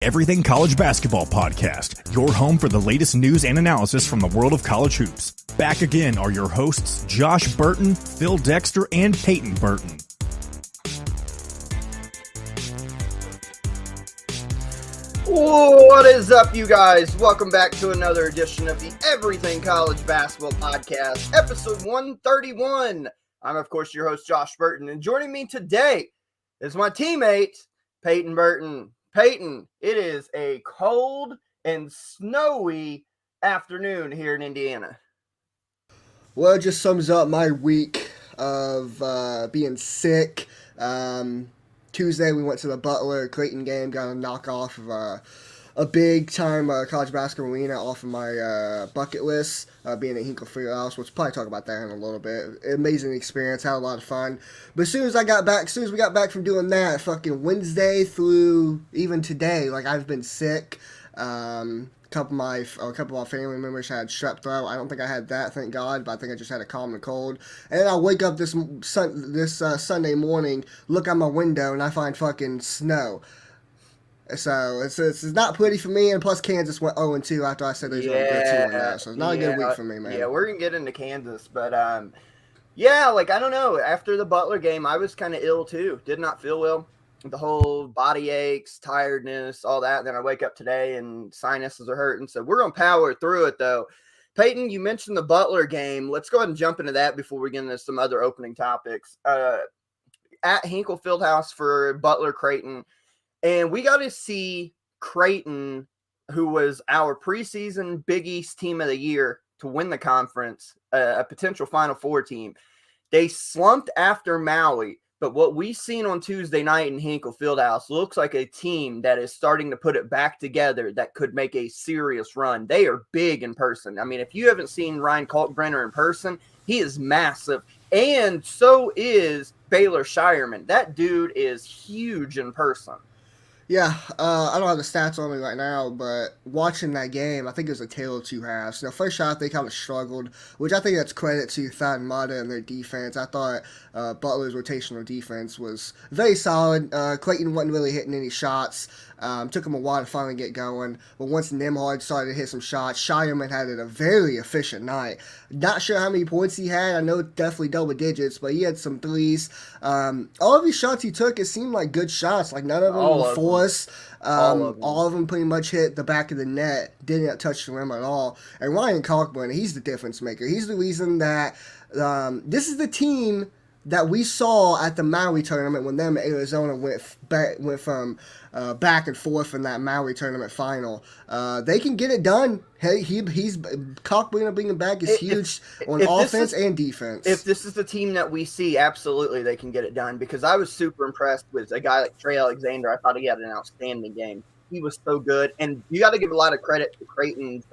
Everything College Basketball Podcast, your home for the latest news and analysis from the world of college hoops. Back again are your hosts, Josh Burton, Phil Dexter, and Peyton Burton. What is up, you guys? Welcome back to another edition of the Everything College Basketball Podcast, episode 131. I'm, of course, your host, Josh Burton, and joining me today is my teammate, Peyton Burton. Peyton, it is a cold and snowy afternoon here in Indiana. Well, it just sums up my week of being sick. Tuesday, we went to the Butler-Creighton game, got a knockoff of a big-time college basketball arena off of my bucket list, being at Hinkle Fieldhouse. We'll probably talk about that in a little bit. Amazing experience, had a lot of fun. But as soon as we got back from doing that, fucking Wednesday through even today, like, I've been sick. A couple of my family members had strep throat. I don't think I had that, thank God, but I think I just had a common cold. And then I wake up this Sunday morning, look out my window, and I find fucking snow. So it's not pretty for me, and plus Kansas went 0-2 after I said they were going to go 2 that. So it's not a good week for me, man. Yeah, we're going to get into Kansas, but yeah, like, I don't know. After the Butler game, I was kind of ill too. Did not feel well. The whole body aches, tiredness, all that. Then I wake up today and sinuses are hurting. So we're going to power through it, though. Peyton, you mentioned the Butler game. Let's go ahead and jump into that before we get into some other opening topics. At Hinkle Fieldhouse for Butler-Creighton. And we got to see Creighton, who was our preseason Big East team of the year, to win the conference, a potential Final Four team. They slumped after Maui. But what we've seen on Tuesday night in Hinkle Fieldhouse looks like a team that is starting to put it back together that could make a serious run. They are big in person. I mean, if you haven't seen Ryan Kalkbrenner in person, he is massive. And so is Baylor Shireman. That dude is huge in person. Yeah, I don't have the stats on me right now, but watching that game, I think it was a tale of two halves. The first half, they kind of struggled, which I think that's credit to Thad Mata and their defense. I thought Butler's rotational defense was very solid. Creighton wasn't really hitting any shots. Took him a while to finally get going. But once Nembhard started to hit some shots, Shireman had a very efficient night. Not sure how many points he had. I know definitely double digits, but he had some threes. All of these shots he took, it seemed like good shots. Like, none of them were forced. All of them pretty much hit the back of the net. Didn't touch the rim at all. And Ryan Kalkbrenner, he's the difference maker. He's the reason that this is the team that we saw at the Maui tournament when them and Arizona went from back and forth in that Maui tournament final. They can get it done. Hey, he's Kalkbrenner bringing back is huge on offense and defense. If this is the team that we see, absolutely they can get it done, because I was super impressed with a guy like Trey Alexander. I thought he had an outstanding game. He was so good, and you got to give a lot of credit to Creighton's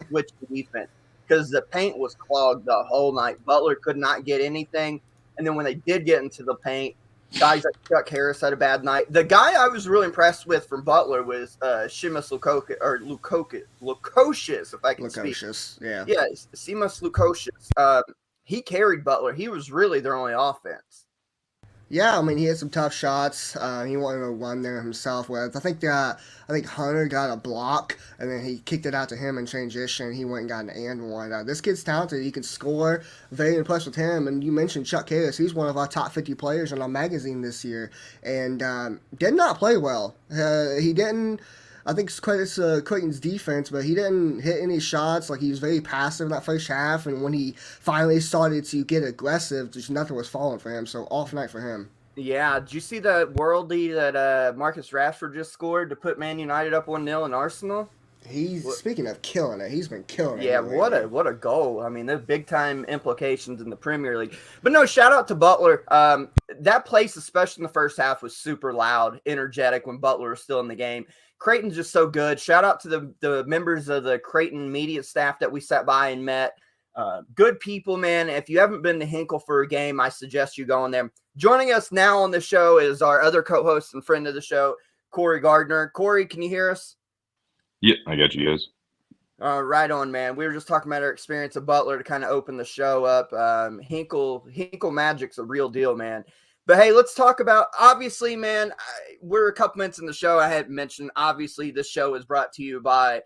switch to defense, because the paint was clogged the whole night. Butler could not get anything. And then when they did get into the paint, guys like Chuck Harris had a bad night. The guy I was really impressed with from Butler was Seamus Lukosius, if I can speak. Yeah. Yeah, Seamus Lukosius. He carried Butler. He was really their only offense. Yeah, I mean, he had some tough shots. He wanted to run there himself with. I think Hunter got a block, and then he kicked it out to him in transition. He went and got an and one. This kid's talented. He can score. Very impressed with him. And you mentioned Chuck Harris. He's one of our top 50 players in our magazine this year, and did not play well. He didn't. I think it's credits to Creighton's defense, but he didn't hit any shots. Like, he was very passive in that first half, and when he finally started to get aggressive, just nothing was falling for him. So off night for him. Yeah, did you see the worldie that Marcus Rashford just scored to put Man United up 1-0 in Arsenal? Speaking of killing it, he's been killing it. Yeah, what a goal. I mean, there's big time implications in the Premier League. But no, shout out to Butler. That place, especially in the first half, was super loud, energetic when Butler was still in the game. Creighton's just so good. Shout out to the members of the Creighton media staff that we sat by and met. Good people, man. If you haven't been to Hinkle for a game, I suggest you go in there. Joining us now on the show is our other co-host and friend of the show, Corey Gardner. Corey, can you hear us? Yeah, I got you guys. Right on, man. We were just talking about our experience at Butler to kind of open the show up. Hinkle Magic's a real deal, man. But hey, let's talk about, obviously, man, we're a couple minutes in the show. I had mentioned, obviously, this show is brought to you by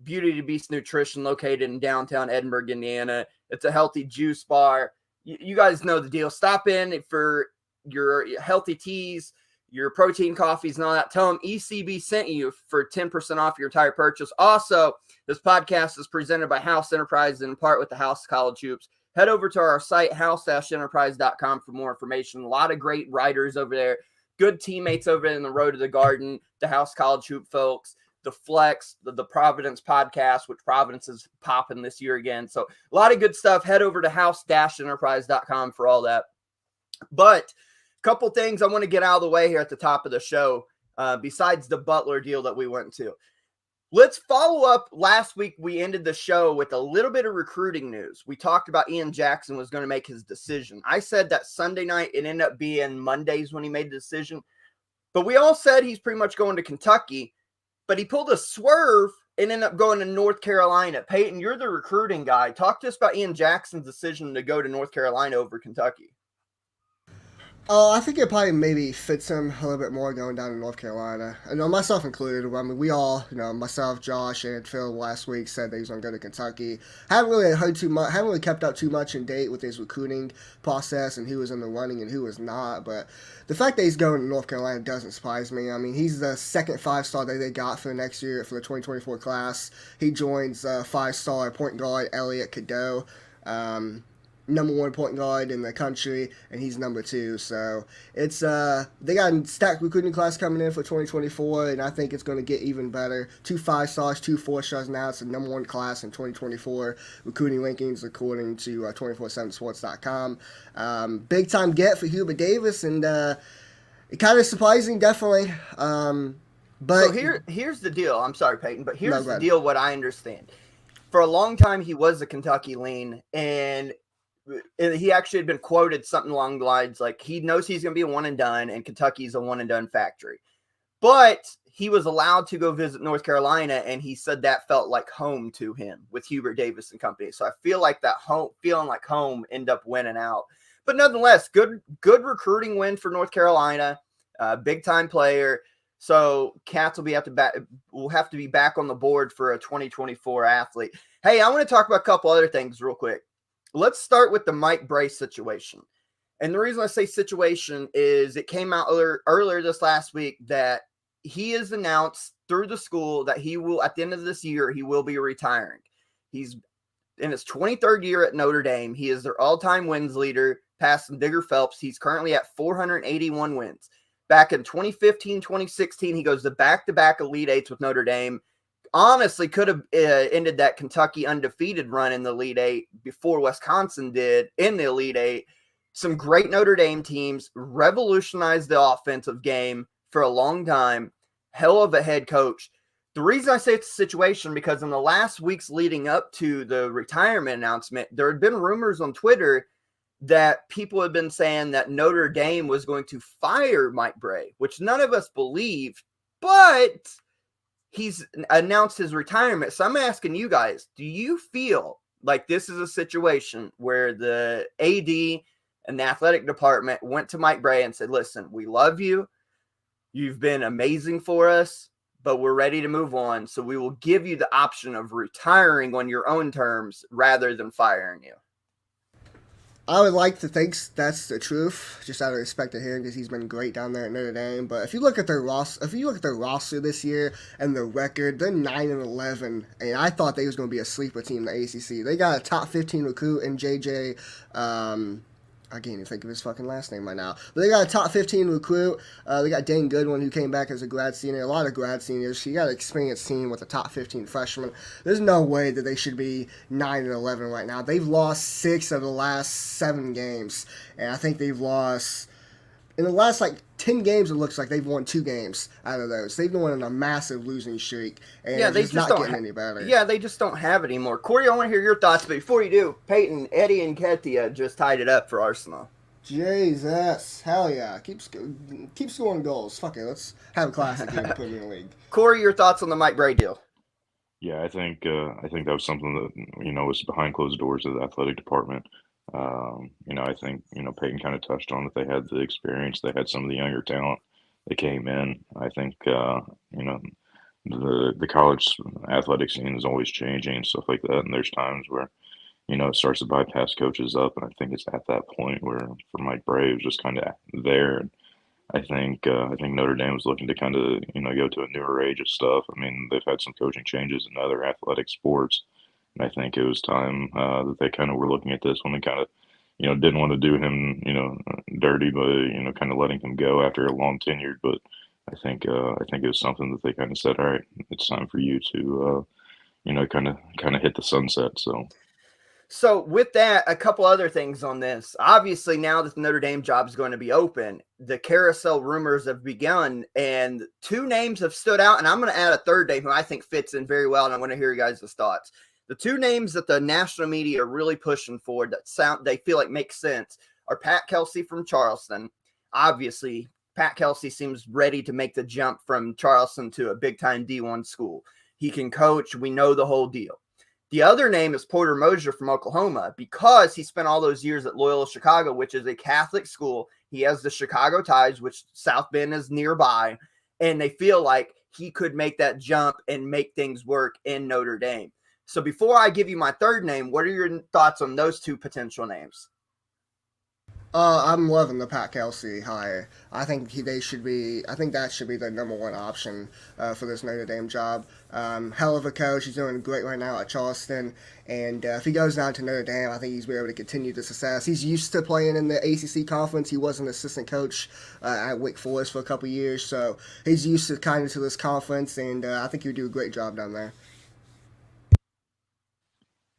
Beauty to Beast Nutrition, located in downtown Edinburgh, Indiana. It's a healthy juice bar. You guys know the deal. Stop in for your healthy teas, your protein coffees, and all that. Tell them ECB sent you for 10% off your entire purchase. Also, this podcast is presented by House Enterprise in part with the House College Hoops. Head over to our site, house-enterprise.com, for more information. A lot of great writers over there, good teammates over in the Road to the Garden, the House College Hoop folks, the Flex, the Providence podcast, which Providence is popping this year again. So a lot of good stuff. Head over to house-enterprise.com for all that. But a couple things I want to get out of the way here at the top of the show, besides the Butler deal that we went to. Let's follow up. Last week, we ended the show with a little bit of recruiting news. We talked about Ian Jackson was going to make his decision. I said that Sunday night. It ended up being Mondays when he made the decision. But we all said he's pretty much going to Kentucky. But he pulled a swerve and ended up going to North Carolina. Peyton, you're the recruiting guy. Talk to us about Ian Jackson's decision to go to North Carolina over Kentucky. I think it probably maybe fits him a little bit more going down to North Carolina. Myself included. I mean, we all, myself, Josh, and Phil last week said that he was going to go to Kentucky. Haven't really heard too much, haven't really kept up too much in date with his recruiting process and who was in the running and who was not. But the fact that he's going to North Carolina doesn't surprise me. I mean, he's the second 5-star that they got for next year for the 2024 class. He joins 5-star point guard Elliot Cadeau. Number 1 point guard in the country, and he's number 2. So it's they got a stacked recruiting class coming in for 2024, and I think it's going to get even better. 2 5-stars, 2 4-stars now. It's the number 1 class in 2024 recruiting rankings according to 247sports.com. Big time get for Hubert Davis, and it kind of surprising, definitely. But so here's the deal. I'm sorry, Peyton, but here's the deal. What I understand, for a long time he was a Kentucky lean, and he actually had been quoted something along the lines like he knows he's going to be a one and done, and Kentucky's a one and done factory. But he was allowed to go visit North Carolina, and he said that felt like home to him with Hubert Davis and company. So I feel like that feeling like home ended up winning out. But nonetheless, good recruiting win for North Carolina, big time player. So Cats will have to be back on the board for a 2024 athlete. Hey, I want to talk about a couple other things real quick. Let's start with the Mike Brey situation. And the reason I say situation is it came out earlier this last week that he has announced through the school that he will, at the end of this year, he will be retiring. He's in his 23rd year at Notre Dame. He is their all-time wins leader, passing Digger Phelps. He's currently at 481 wins. Back in 2015, 2016, he goes to back-to-back Elite Eights with Notre Dame. Honestly, could have ended that Kentucky undefeated run in the Elite Eight before Wisconsin did in the Elite Eight. Some great Notre Dame teams, revolutionized the offensive game for a long time. Hell of a head coach. The reason I say it's a situation, because in the last weeks leading up to the retirement announcement, there had been rumors on Twitter that people had been saying that Notre Dame was going to fire Mike Brey, which none of us believed, but he's announced his retirement. So I'm asking you guys, do you feel like this is a situation where the AD and the athletic department went to Mike Brey and said, listen, we love you. You've been amazing for us, but we're ready to move on. So we will give you the option of retiring on your own terms rather than firing you. I would like to think that's the truth, just out of respect to him, because he's been great down there at Notre Dame. But if you look at their roster this year and their record, they're 9-11, and I thought they was going to be a sleeper team in the ACC. They got a top 15 recruit in JJ. I can't even think of his fucking last name right now. But they got a top 15 recruit. They got Dane Goodwin, who came back as a grad senior. A lot of grad seniors. He got an experienced team with a top 15 freshman. There's no way that they should be 9-11 right now. They've lost 6 of the last 7 games. And I think they've lost... In the last, 10 games, it looks like they've won 2 games out of those. They've been on a massive losing streak, and they it's not getting any better. Yeah, they just don't have it anymore. Corey, I want to hear your thoughts, but before you do, Peyton, Eddie, and Ketia just tied it up for Arsenal. Jesus, hell yeah. Keep scoring goals. Fuck it, let's have a classic game and put him in the league. Corey, your thoughts on the Mike Brey deal? Yeah, I think that was something that was behind closed doors of the athletic department. I think, Peyton kind of touched on that. They had the experience. They had some of the younger talent that came in. I think, the college athletic scene is always changing and stuff like that. And there's times where, it starts to bypass coaches up. And I think it's at that point where for Mike Brey, it was just kind of there. And I think Notre Dame was looking to kind of, go to a newer age of stuff. I mean, they've had some coaching changes in other athletic sports. And I think it was time that they kind of were looking at this one and kind of, didn't want to do him, dirty, but, kind of letting him go after a long tenure. But I think it was something that they kind of said, all right, it's time for you to, kind of hit the sunset. So with that, a couple other things on this. Obviously, now that the Notre Dame job is going to be open, the carousel rumors have begun, and two names have stood out. And I'm going to add a third name who I think fits in very well, and I want to hear you guys' thoughts. The two names that the national media are really pushing for that they feel like make sense are Pat Kelsey from Charleston. Obviously, Pat Kelsey seems ready to make the jump from Charleston to a big-time D1 school. He can coach. We know the whole deal. The other name is Porter Moser from Oklahoma because he spent all those years at Loyola Chicago, which is a Catholic school. He has the Chicago ties, which South Bend is nearby, and they feel like he could make that jump and make things work in Notre Dame. So before I give you my third name, what are your thoughts on those two potential names? I'm loving the Pat Kelsey hire. I think that should be the number one option for this Notre Dame job. Hell of a coach. He's doing great right now at Charleston. And if he goes down to Notre Dame, I think he's be able to continue the success. He's used to playing in the ACC conference. He was an assistant coach at Wake Forest for a couple years. So he's used to kind of to this conference. And I think he would do a great job down there.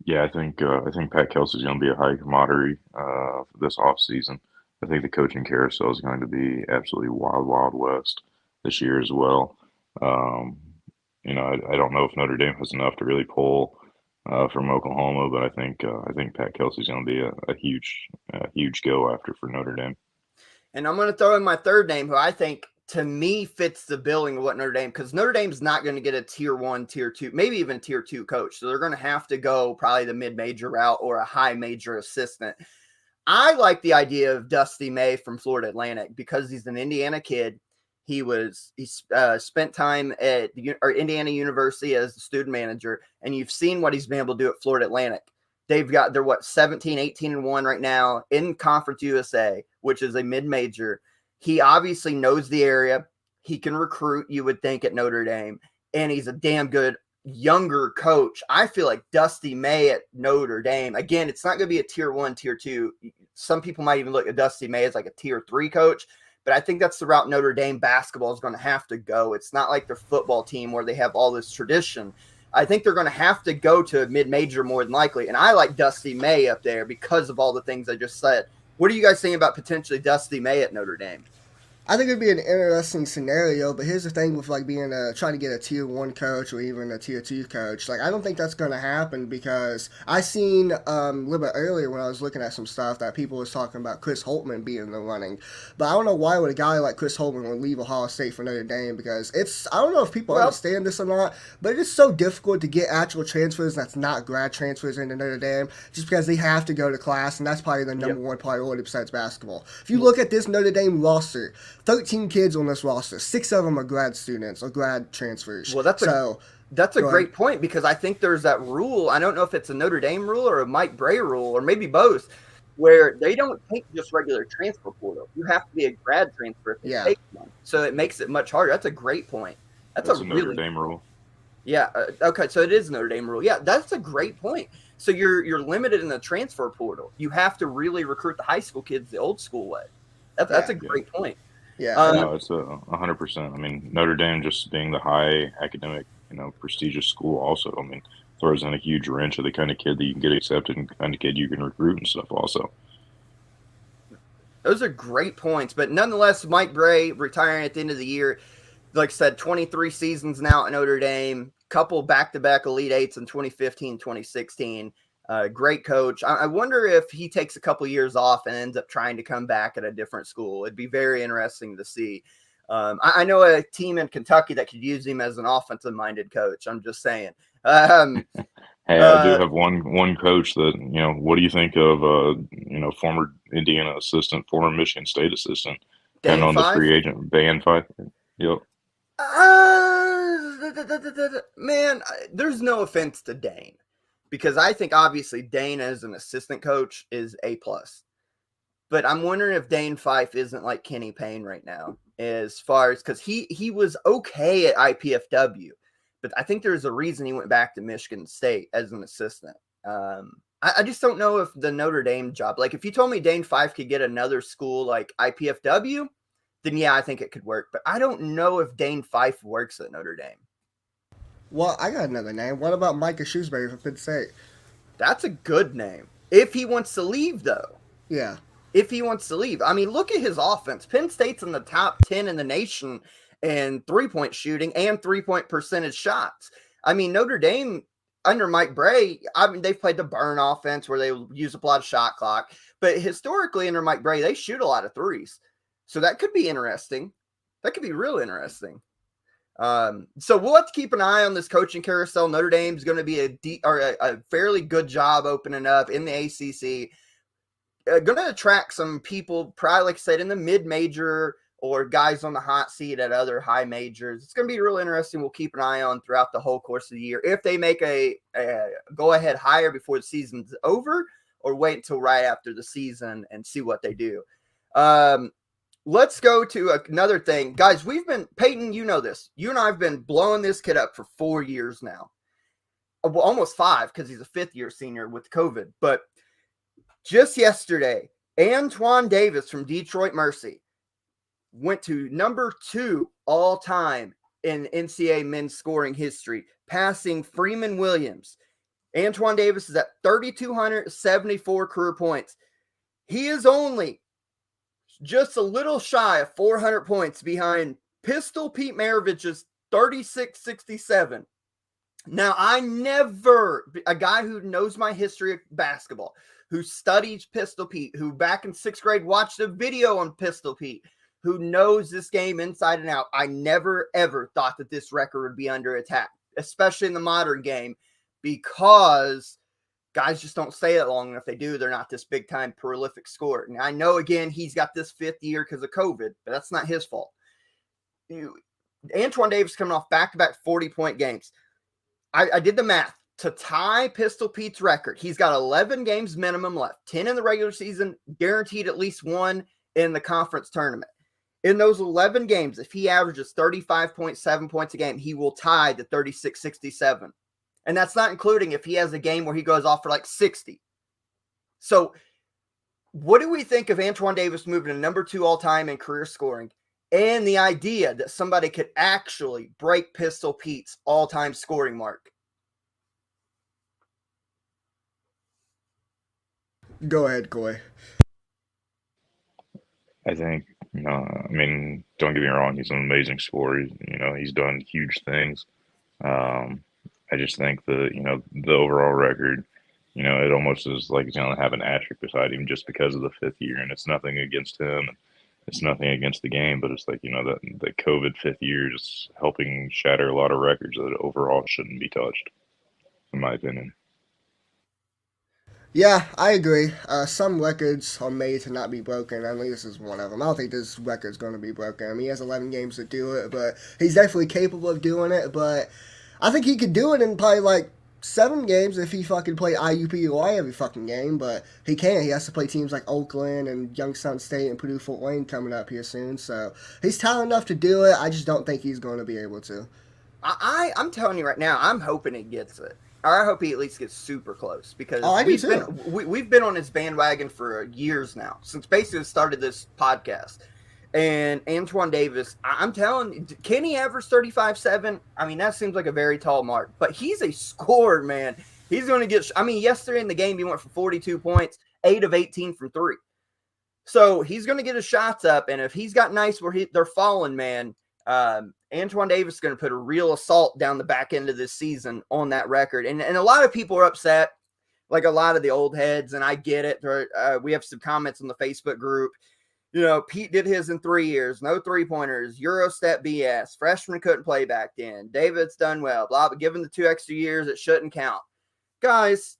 Yeah, I think Pat Kelsey's going to be a high commodity this offseason. I think the coaching carousel is going to be absolutely wild, wild west this year as well. Um, I don't know if Notre Dame has enough to really pull from Oklahoma, but I think Pat Kelsey's going to be a huge go after for Notre Dame. And I'm going to throw in my third name, who I think to me fits the billing of what Notre Dame, because Notre Dame's not going to get a tier 1, tier 2, maybe even tier 2 coach. So they're going to have to go probably the mid-major route or a high major assistant. I like the idea of Dusty May from Florida Atlantic because he's an Indiana kid. He spent time at Indiana University as the student manager, and you've seen what he's been able to do at Florida Atlantic. They're 17, 18-1 right now in Conference USA, which is a mid-major. He obviously knows the area. He can recruit, you would think, at Notre Dame, and he's a damn good younger coach. I feel like Dusty May at Notre Dame, again, it's not going to be a tier 1, tier 2. Some people might even look at Dusty May as like a tier 3 coach, but I think that's the route Notre Dame basketball is going to have to go. It's not like their football team where they have all this tradition. I think they're going to have to go to a mid-major more than likely, and I like Dusty May up there because of all the things I just said. What are you guys saying about potentially Dusty May at Notre Dame? I think it'd be an interesting scenario, but here's the thing with like being trying to get a tier 1 coach or even a tier 2 coach. Like I don't think that's going to happen because I seen a little bit earlier when I was looking at some stuff that people was talking about Chris Holtman being in the running, but I don't know why would a guy like Chris Holtman would leave Ohio State for Notre Dame because I don't know if people understand this or not, but it is so difficult to get actual transfers that's not grad transfers into Notre Dame just because they have to go to class, and that's probably the number one priority besides basketball. If you look at this Notre Dame roster, 13 kids on this roster. 6 of them are grad students or grad transfers. Well, that's a great point because I think there's that rule. I don't know if it's a Notre Dame rule or a Mike Brey rule or maybe both, where they don't take just regular transfer portal. You have to be a grad transfer if you take one. So it makes it much harder. That's a great point. That's a Notre Dame rule. Yeah. Okay. So it is Notre Dame rule. Yeah, that's a great point. So you're limited in the transfer portal. You have to really recruit the high school kids the old school way. That's a great point. Yeah, no, it's 100%. I mean, Notre Dame just being the high academic, prestigious school also, I mean, throws in a huge wrench of the kind of kid that you can get accepted and the kind of kid you can recruit and stuff also. Those are great points. But nonetheless, Mike Brey retiring at the end of the year, like I said, 23 seasons now at Notre Dame, couple back-to-back Elite Eights in 2015, 2016. Great coach. I wonder if he takes a couple years off and ends up trying to come back at a different school. It'd be very interesting to see. I know a team in Kentucky that could use him as an offensive-minded coach. I'm just saying. Hey, I do have one coach that, what do you think of, former Indiana assistant, former Michigan State assistant, kind Dane of on the Fife. free agent ban five? Yep. Man, there's no offense to Dane, because I think obviously Dane as an assistant coach is A plus. But I'm wondering if Dane Fife isn't like Kenny Payne right now, as far as, because he was okay at IPFW, but I think there's a reason he went back to Michigan State as an assistant. I just don't know if the Notre Dame job, like if you told me Dane Fife could get another school like IPFW, then yeah, I think it could work. But I don't know if Dane Fife works at Notre Dame. Well, I got another name. What about Micah Shrewsbury from Penn State? That's a good name. If he wants to leave, though. Yeah. If he wants to leave. I mean, look at his offense. Penn State's in the top 10 in the nation in three-point shooting and three-point percentage shots. I mean, Notre Dame, under Mike Brey, I mean, they've played the burn offense where they use up a lot of shot clock. But historically, under Mike Brey, they shoot a lot of threes. So that could be interesting. That could be real interesting. So we'll have to keep an eye on this coaching carousel. Notre Dame's going to be a fairly good job opening up in the ACC. Going to attract some people, probably, like I said, in the mid-major or guys on the hot seat at other high majors. It's going to be real interesting. We'll keep an eye on throughout the whole course of the year. If they make a go-ahead hire before the season's over, or wait until right after the season and see what they do. Let's go to another thing. Guys, Peyton, you know this. You and I have been blowing this kid up for 4 years now. Well, almost 5, because he's a fifth-year senior with COVID. But just yesterday, Antoine Davis from Detroit Mercy went to number 2 all-time in NCAA men's scoring history, passing Freeman Williams. Antoine Davis is at 3,274 career points. He is only just a little shy of 400 points behind Pistol Pete Maravich's 3667. Now, a guy who knows my history of basketball, who studies Pistol Pete, who back in 6th grade watched a video on Pistol Pete, who knows this game inside and out, I never, ever thought that this record would be under attack, especially in the modern game, because guys just don't stay that long. And if they do, they're not this big-time prolific scorer. And I know, again, he's got this 5th year because of COVID, but that's not his fault. Antoine Davis coming off back-to-back 40-point games. I did the math. To tie Pistol Pete's record, he's got 11 games minimum left, 10 in the regular season, guaranteed at least 1 in the conference tournament. In those 11 games, if he averages 35.7 points a game, he will tie the 36-67. And that's not including if he has a game where he goes off for like 60. So what do we think of Antoine Davis moving to number 2 all-time in career scoring, and the idea that somebody could actually break Pistol Pete's all-time scoring mark? Go ahead, Coy. I think, don't get me wrong, he's an amazing scorer. He's done huge things. I just think the overall record, it almost is like he's going to have an asterisk beside him just because of the 5th year, and it's nothing against him. It's nothing against the game, but it's like, that the COVID 5th year is helping shatter a lot of records that overall shouldn't be touched, in my opinion. Yeah, I agree. Some records are made to not be broken. I mean, this is one of them. I don't think this record's going to be broken. I mean, he has 11 games to do it, but he's definitely capable of doing it. But I think he could do it in probably like 7 games if he fucking played IUPUI every fucking game. But he can't. He has to play teams like Oakland and Youngstown State and Purdue Fort Wayne coming up here soon. So he's talented enough to do it. I just don't think he's going to be able to. I'm telling you right now, I'm hoping he gets it. I hope he at least gets super close, because we've been on his bandwagon for years now, since basically started this podcast. And Antoine Davis, I'm telling you, can he average 35-7? I mean, that seems like a very tall mark, but he's a scorer, man. He's going to get, yesterday in the game, he went for 42 points, 8 of 18 from 3. So he's going to get his shots up, and if he's got nights where they're falling, man, Antoine Davis is going to put a real assault down the back end of this season on that record. And a lot of people are upset, like a lot of the old heads, and I get it. We have some comments on the Facebook group. Pete did his in 3 years, no 3-pointers, Eurostep BS, freshman couldn't play back then, David's done well, blah, but given the 2 extra years, it shouldn't count. guys,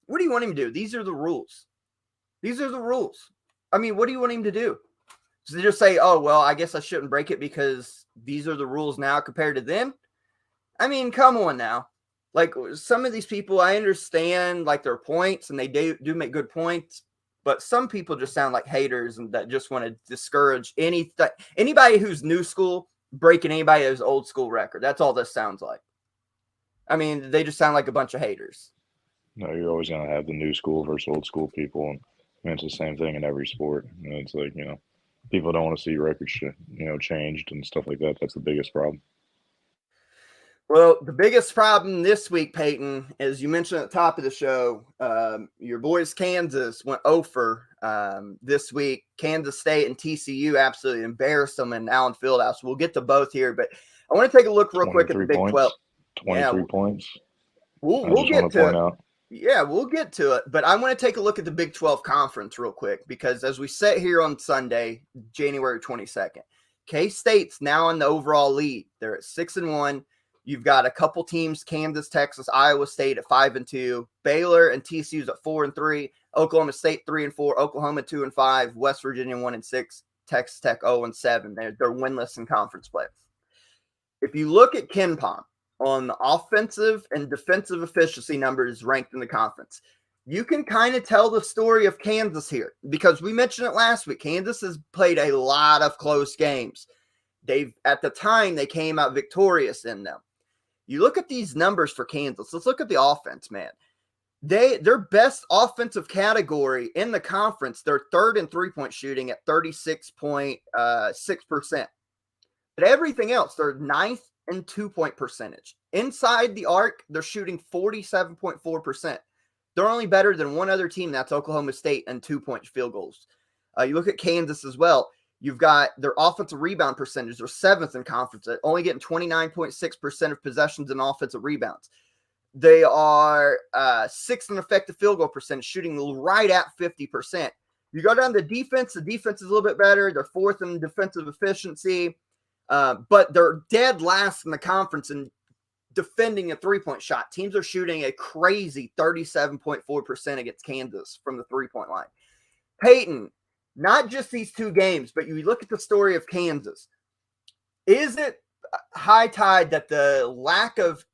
what do you want him to do? These are the rules. These are the rules. I mean, what do you want him to do? So they just say, oh, well, I guess I shouldn't break it because these are the rules now compared to then? I mean, come on now. Like, some of these people, I understand, like, their points, and they do make good points, but some people just sound like haters and that just want to discourage anybody who's new school breaking anybody else's old school record. That's all this sounds like. I mean, they just sound like a bunch of haters. No, you're always going to have the new school versus old school people, and it's the same thing in every sport. It's like, people don't want to see records, changed and stuff like that. That's the biggest problem. Well, the biggest problem this week, Peyton, as you mentioned at the top of the show, your boys Kansas went 0 this week. Kansas State and TCU absolutely embarrassed them in Allen Fieldhouse. We'll get to both here, but I want to take a look real quick at the Big 12. 23 points. We'll get to it. Yeah, we'll get to it. But I want to take a look at the Big 12 conference real quick because as we sit here on Sunday, January 22nd, K-State's now in the overall lead. They're at 6-1. You've got a couple teams, Kansas, Texas, Iowa State at 5-2, Baylor and TCU's at 4-3, Oklahoma State 3-4, Oklahoma 2-5, West Virginia 1-6, Texas Tech 0-7. They're winless in conference play. If you look at KenPom on the offensive and defensive efficiency numbers ranked in the conference, you can kind of tell the story of Kansas here because we mentioned it last week. Kansas has played a lot of close games. At the time, they came out victorious in them. You look at these numbers for Kansas. Let's look at the offense, man. Their best offensive category in the conference, they're third in three-point shooting at 36.6%. But everything else, they're ninth in two-point percentage. Inside the arc, they're shooting 47.4%. They're only better than one other team, that's Oklahoma State, and 2-point field goals. You look at Kansas as well. You've got their offensive rebound percentage. They're seventh in conference, only getting 29.6% of possessions and offensive rebounds. They are sixth in effective field goal percentage, shooting right at 50%. You go down to defense. The defense is a little bit better. They're fourth in defensive efficiency, but they're dead last in the conference in defending a three-point shot. Teams are shooting a crazy 37.4% against Kansas from the three-point line. Peyton, not just these two games, but you look at the story of Kansas. Is it high tide that the lack of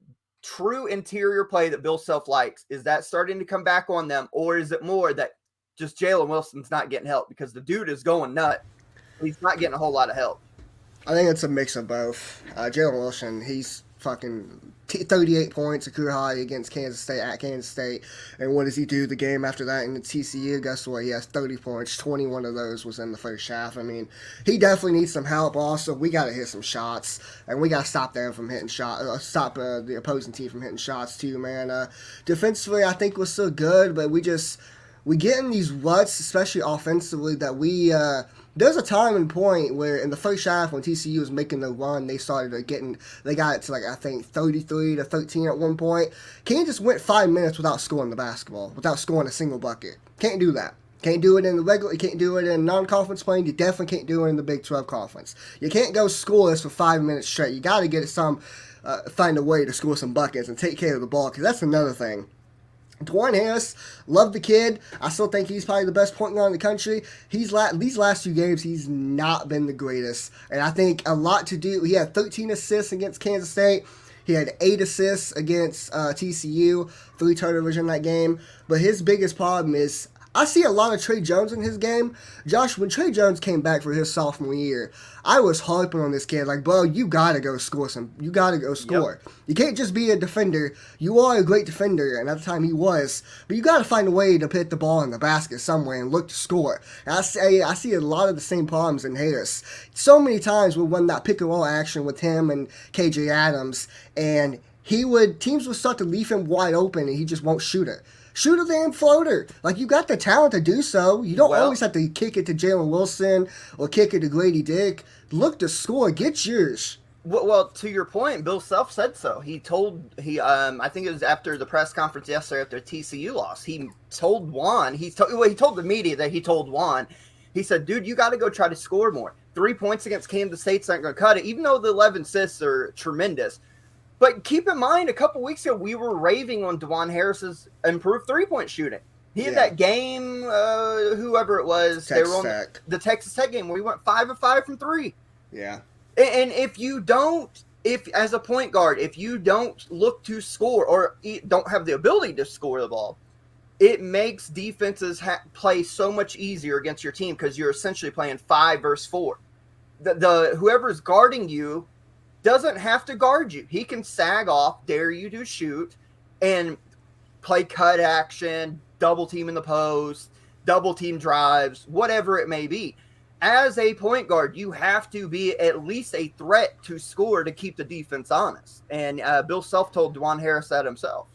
true interior play that Bill Self likes, is that starting to come back on them? Or is it more that just Jalen Wilson's not getting help because the dude is going nuts? He's not getting a whole lot of help. I think it's a mix of both. Jalen Wilson, he's fucking 38 points, a career high against Kansas State at Kansas State. And what does he do the game after that in the TCU? Guess what? He has 30 points. 21 of those was in the first half. I mean, he definitely needs some help. Also, we got to hit some shots, and we got to stop them from hitting shots. Stop the opposing team from hitting shots too, man. Defensively, I think we're still good, but we get in these ruts, especially offensively, that there's a time and point where in the first half when TCU was making the run, they got it to I think 33-13 at one point. Kansas went 5 minutes without scoring the basketball, without scoring a single bucket. Can't do that. Can't do it in the regular. You can't do it in non-conference playing. You definitely can't do it in the Big 12 conference. You can't go scoreless for 5 minutes straight. You got to get find a way to score some buckets and take care of the ball, because that's another thing. Dwayne Harris, love the kid. I still think he's probably the best point guard in the country. These last 2 games, he's not been the greatest. And I think a lot to do. He had 13 assists against Kansas State. He had 8 assists against TCU, 3 turnovers in that game. But his biggest problem is I see a lot of Trey Jones in his game. Josh, when Trey Jones came back for his sophomore year, I was harping on this kid like, bro, you gotta go score You gotta go score. Yep. You can't just be a defender. You are a great defender, and at the time he was, but you gotta find a way to put the ball in the basket somewhere and look to score. And I see a lot of the same problems in Harris. So many times we won that pick and roll action with him and KJ Adams, and teams would start to leave him wide open, and he just won't shoot it. Shoot a damn floater. Like, you got the talent to do so. You don't always have to kick it to Jalen Wilson or kick it to Grady Dick. Look to score. Get yours. Well, to your point, Bill Self said so. I think it was after the press conference yesterday after TCU loss. He told Juan, he told the media that he told Juan, he said, dude, you got to go try to score more. 3 points against Kansas State's not going to cut it. Even though the 11 assists are tremendous, But keep in mind, a couple weeks ago, we were raving on DeJuan Harris's improved three-point shooting. He had that game, whoever it was, they were on the Texas Tech game where he went 5 of 5 from three. Yeah. And if as a point guard, if you don't look to score or don't have the ability to score the ball, it makes defenses play so much easier against your team because you're essentially playing 5 versus 4. The whoever's guarding you doesn't have to guard you. He can sag off, dare you to shoot, and play cut action, double team in the post, double team drives, whatever it may be. As a point guard, you have to be at least a threat to score to keep the defense honest. And Bill Self told DeJuan Harris that himself.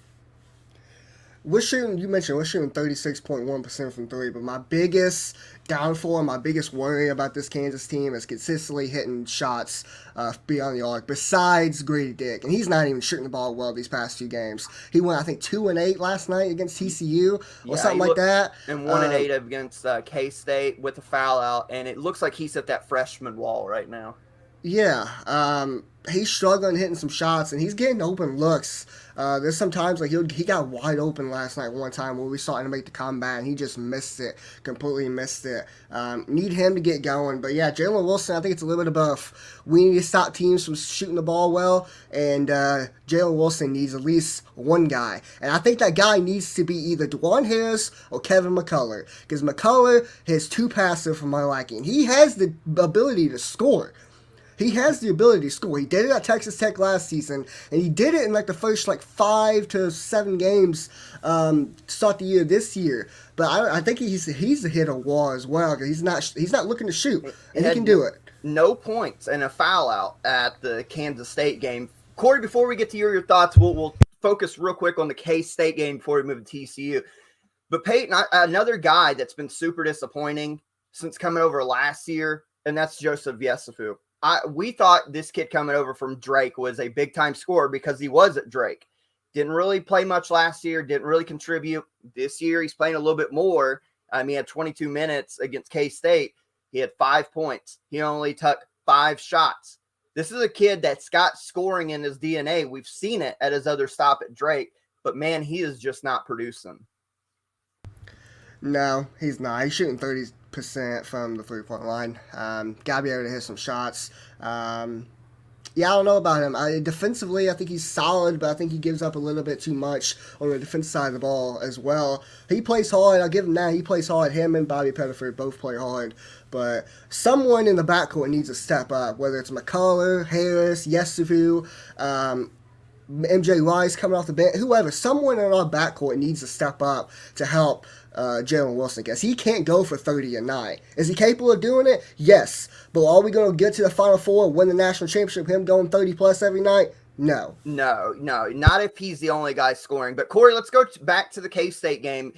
We're shooting 36.1% from three, but my biggest downfall and my biggest worry about this Kansas team is consistently hitting shots beyond the arc, besides Grady Dick. And he's not even shooting the ball well these past 2 games. He went, I think, 2-8 last night against TCU or something like that. And 1-8 against K-State with a foul out, and it looks like he's at that freshman wall right now. Yeah, he's struggling hitting some shots, and he's getting open looks. There's some times like he got wide open last night one time where we saw him make the comeback, and he just completely missed it. Need him to get going. But yeah, Jalen Wilson, I think it's a little bit above. We need to stop teams from shooting the ball well, and Jalen Wilson needs at least one guy. And I think that guy needs to be either DeJuan Harris or Kevin McCullough, because McCullough is too passive for my liking. He has the ability to score. He has the ability to score. He did it at Texas Tech last season, and he did it in like the first 5 to 7 games to start the year this year. But I think he's a hit a wall as well, because he's not looking to shoot, and he can do it. No points and a foul out at the Kansas State game. Corey, before we get to your thoughts, we'll focus real quick on the K-State game before we move to TCU. But Peyton, another guy that's been super disappointing since coming over last year, and that's Joseph Yesufu. We thought this kid coming over from Drake was a big-time scorer because he was at Drake. Didn't really play much last year, didn't really contribute. This year, he's playing a little bit more. He had 22 minutes against K-State. He had 5 points. He only took 5 shots. This is a kid that's got scoring in his DNA. We've seen it at his other stop at Drake, but, man, he is just not producing. No, he's not. He's shooting 30% from the three-point line. Gotta be able to hit some shots. Yeah, I don't know about him. Defensively, I think he's solid, but I think he gives up a little bit too much on the defensive side of the ball as well. He plays hard. I'll give him that. He plays hard. Him and Bobby Pettiford both play hard. But someone in the backcourt needs to step up, whether it's McCullough, Harris, Yesufu, MJ Rice coming off the bench, whoever. Someone in our backcourt needs to step up to help Jalen Wilson, because he can't go for 30 a night. Is he capable of doing it? Yes. But are we going to get to the Final Four, win the national championship, him going 30-plus every night? No. No, not if he's the only guy scoring. But, Corey, let's go back to the K-State game.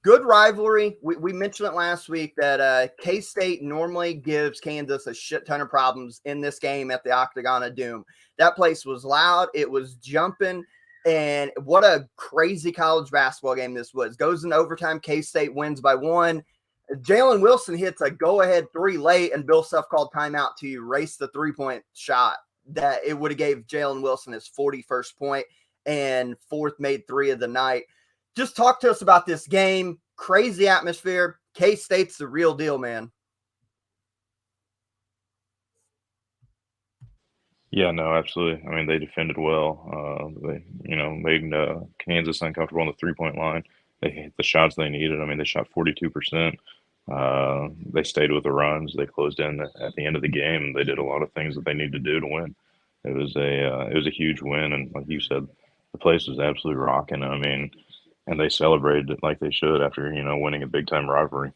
Good rivalry. We mentioned it last week that K-State normally gives Kansas a shit ton of problems in this game at the Octagon of Doom. That place was loud. It was jumping. And what a crazy college basketball game this was. Goes in overtime. K-State wins by 1. Jalen Wilson hits a go-ahead 3 late, and Bill Self called timeout to erase the three-point shot. That it would have gave Jalen Wilson his 41st point and 4th made 3 of the night. Just talk to us about this game. Crazy atmosphere. K-State's the real deal, man. Yeah, no, absolutely. I mean, they defended well. They made Kansas uncomfortable on the three-point line. They hit the shots they needed. I mean, they shot 42%. They stayed with the runs. They closed in at the end of the game. They did a lot of things that they need to do to win. It was a huge win, and like you said, the place was absolutely rocking. I mean, and they celebrated it like they should after winning a big-time rivalry.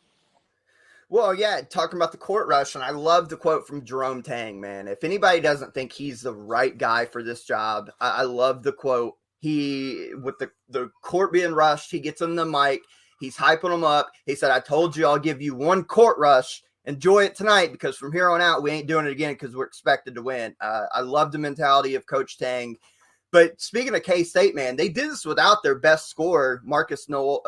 Well, yeah, talking about the court rush, and I love the quote from Jerome Tang, man. If anybody doesn't think he's the right guy for this job, I love the quote. He, with the court being rushed, he gets on the mic. He's hyping them up. He said, I told you I'll give you one court rush. Enjoy it tonight, because from here on out, we ain't doing it again because we're expected to win. I love the mentality of Coach Tang. But speaking of K-State, man, they did this without their best scorer, Marquise Knoll.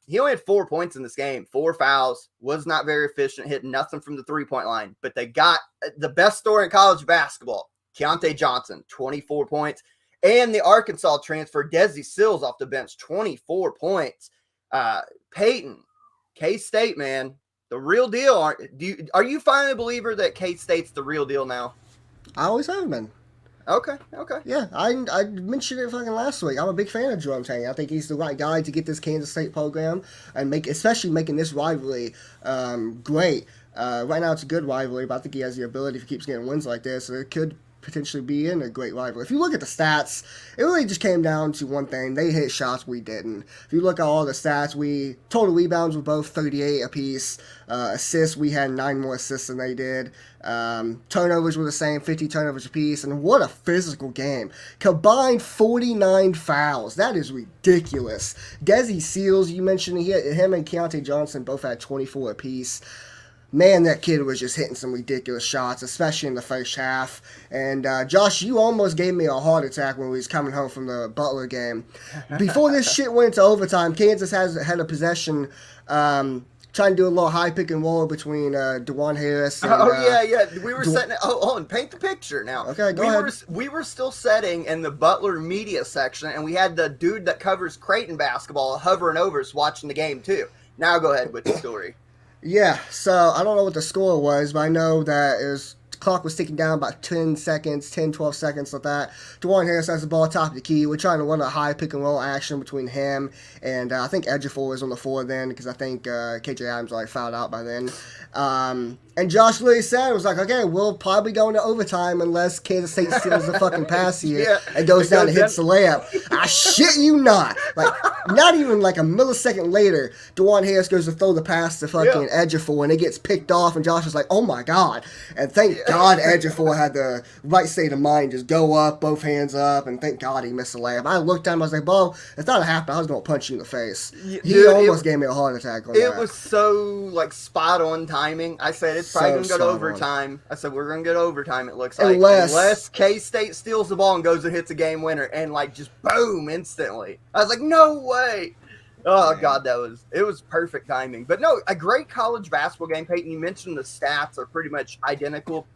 He only had 4 points in this game, 4 fouls, was not very efficient, hit nothing from the three-point line. But they got the best scorer in college basketball, Keontae Johnson, 24 points. And the Arkansas transfer, Desi Sills off the bench, 24 points. Peyton, K-State, man, the real deal. Are you finally a believer that K-State's the real deal now? I always have been. Okay. Yeah, I mentioned it fucking last week. I'm a big fan of Jerome Tang. I think he's the right guy to get this Kansas State program and especially making this rivalry great. Right now it's a good rivalry, but I think he has the ability, if he keeps getting wins like this, so it could potentially be in a great rivalry. If you look at the stats, it really just came down to one thing. They hit shots, we didn't. If you look at all the stats, total rebounds were both 38 apiece. Assists, we had 9 more assists than they did. Turnovers were the same, 50 turnovers apiece. And what a physical game. Combined 49 fouls. That is ridiculous. Desi Seals, you mentioned him and Keontae Johnson both had 24 apiece. Man, that kid was just hitting some ridiculous shots, especially in the first half. And Josh, you almost gave me a heart attack when we was coming home from the Butler game. Before this shit went into overtime, Kansas had a possession trying to do a little high pick and roll between DeJuan Harris and... yeah. We were setting... and paint the picture now. Okay, go ahead. We were still setting in the Butler media section, and we had the dude that covers Creighton basketball hovering over us watching the game, too. Now go ahead with the story. Yeah, so I don't know what the score was, but I know that the clock was ticking down about 10 seconds, 10, 12 seconds like that. DeJuan Harris has the ball top of the key. We're trying to run a high pick and roll action between him and I think Ejiofor was on the floor then because I think KJ Adams already fouled out by then. And Josh literally said, it was like, okay, we'll probably go into overtime unless Kansas State steals the fucking pass here and goes down and hits the layup. I shit you not. Like, not even like a millisecond later, DeJuan Harris goes to throw the pass to fucking Ejiofor and it gets picked off and Josh is like, oh my God. And thank God Ejiofor had the right state of mind, just go up, both hands up, and thank God he missed the layup. I looked at him, I was like, bro, if that happened, I was going to punch you in the face. He almost gave me a heart attack on that. It was so, like, spot on timing. I said, it's probably going to go to overtime. I said, we're going to get overtime, it looks like. Unless K-State steals the ball and goes and hits a game winner and, like, just boom, instantly. I was like, no way. Oh, God, it was perfect timing. But, no, a great college basketball game, Peyton. You mentioned the stats are pretty much identical.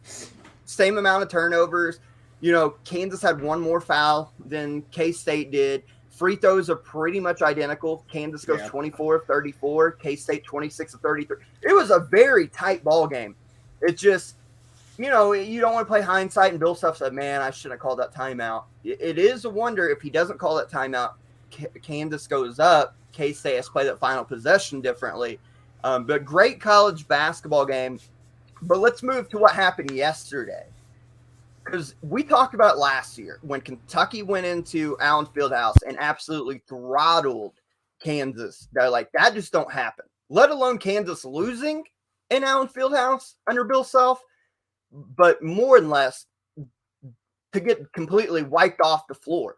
Same amount of turnovers. You know, Kansas had one more foul than K-State did. Free throws are pretty much identical. Kansas goes 24 of 34. K-State 26 of 33. It was a very tight ball game. It just, you know, you don't want to play hindsight, and Bill Self said, man, I shouldn't have called that timeout. It is a wonder if he doesn't call that timeout, Kansas goes up, K-State has to play that final possession differently. But great college basketball game. But let's move to what happened yesterday. Because we talked about it last year when Kentucky went into Allen Fieldhouse and absolutely throttled Kansas. They're like, that just don't happen. Let alone Kansas losing in Allen Fieldhouse under Bill Self, but more than less to get completely wiped off the floor.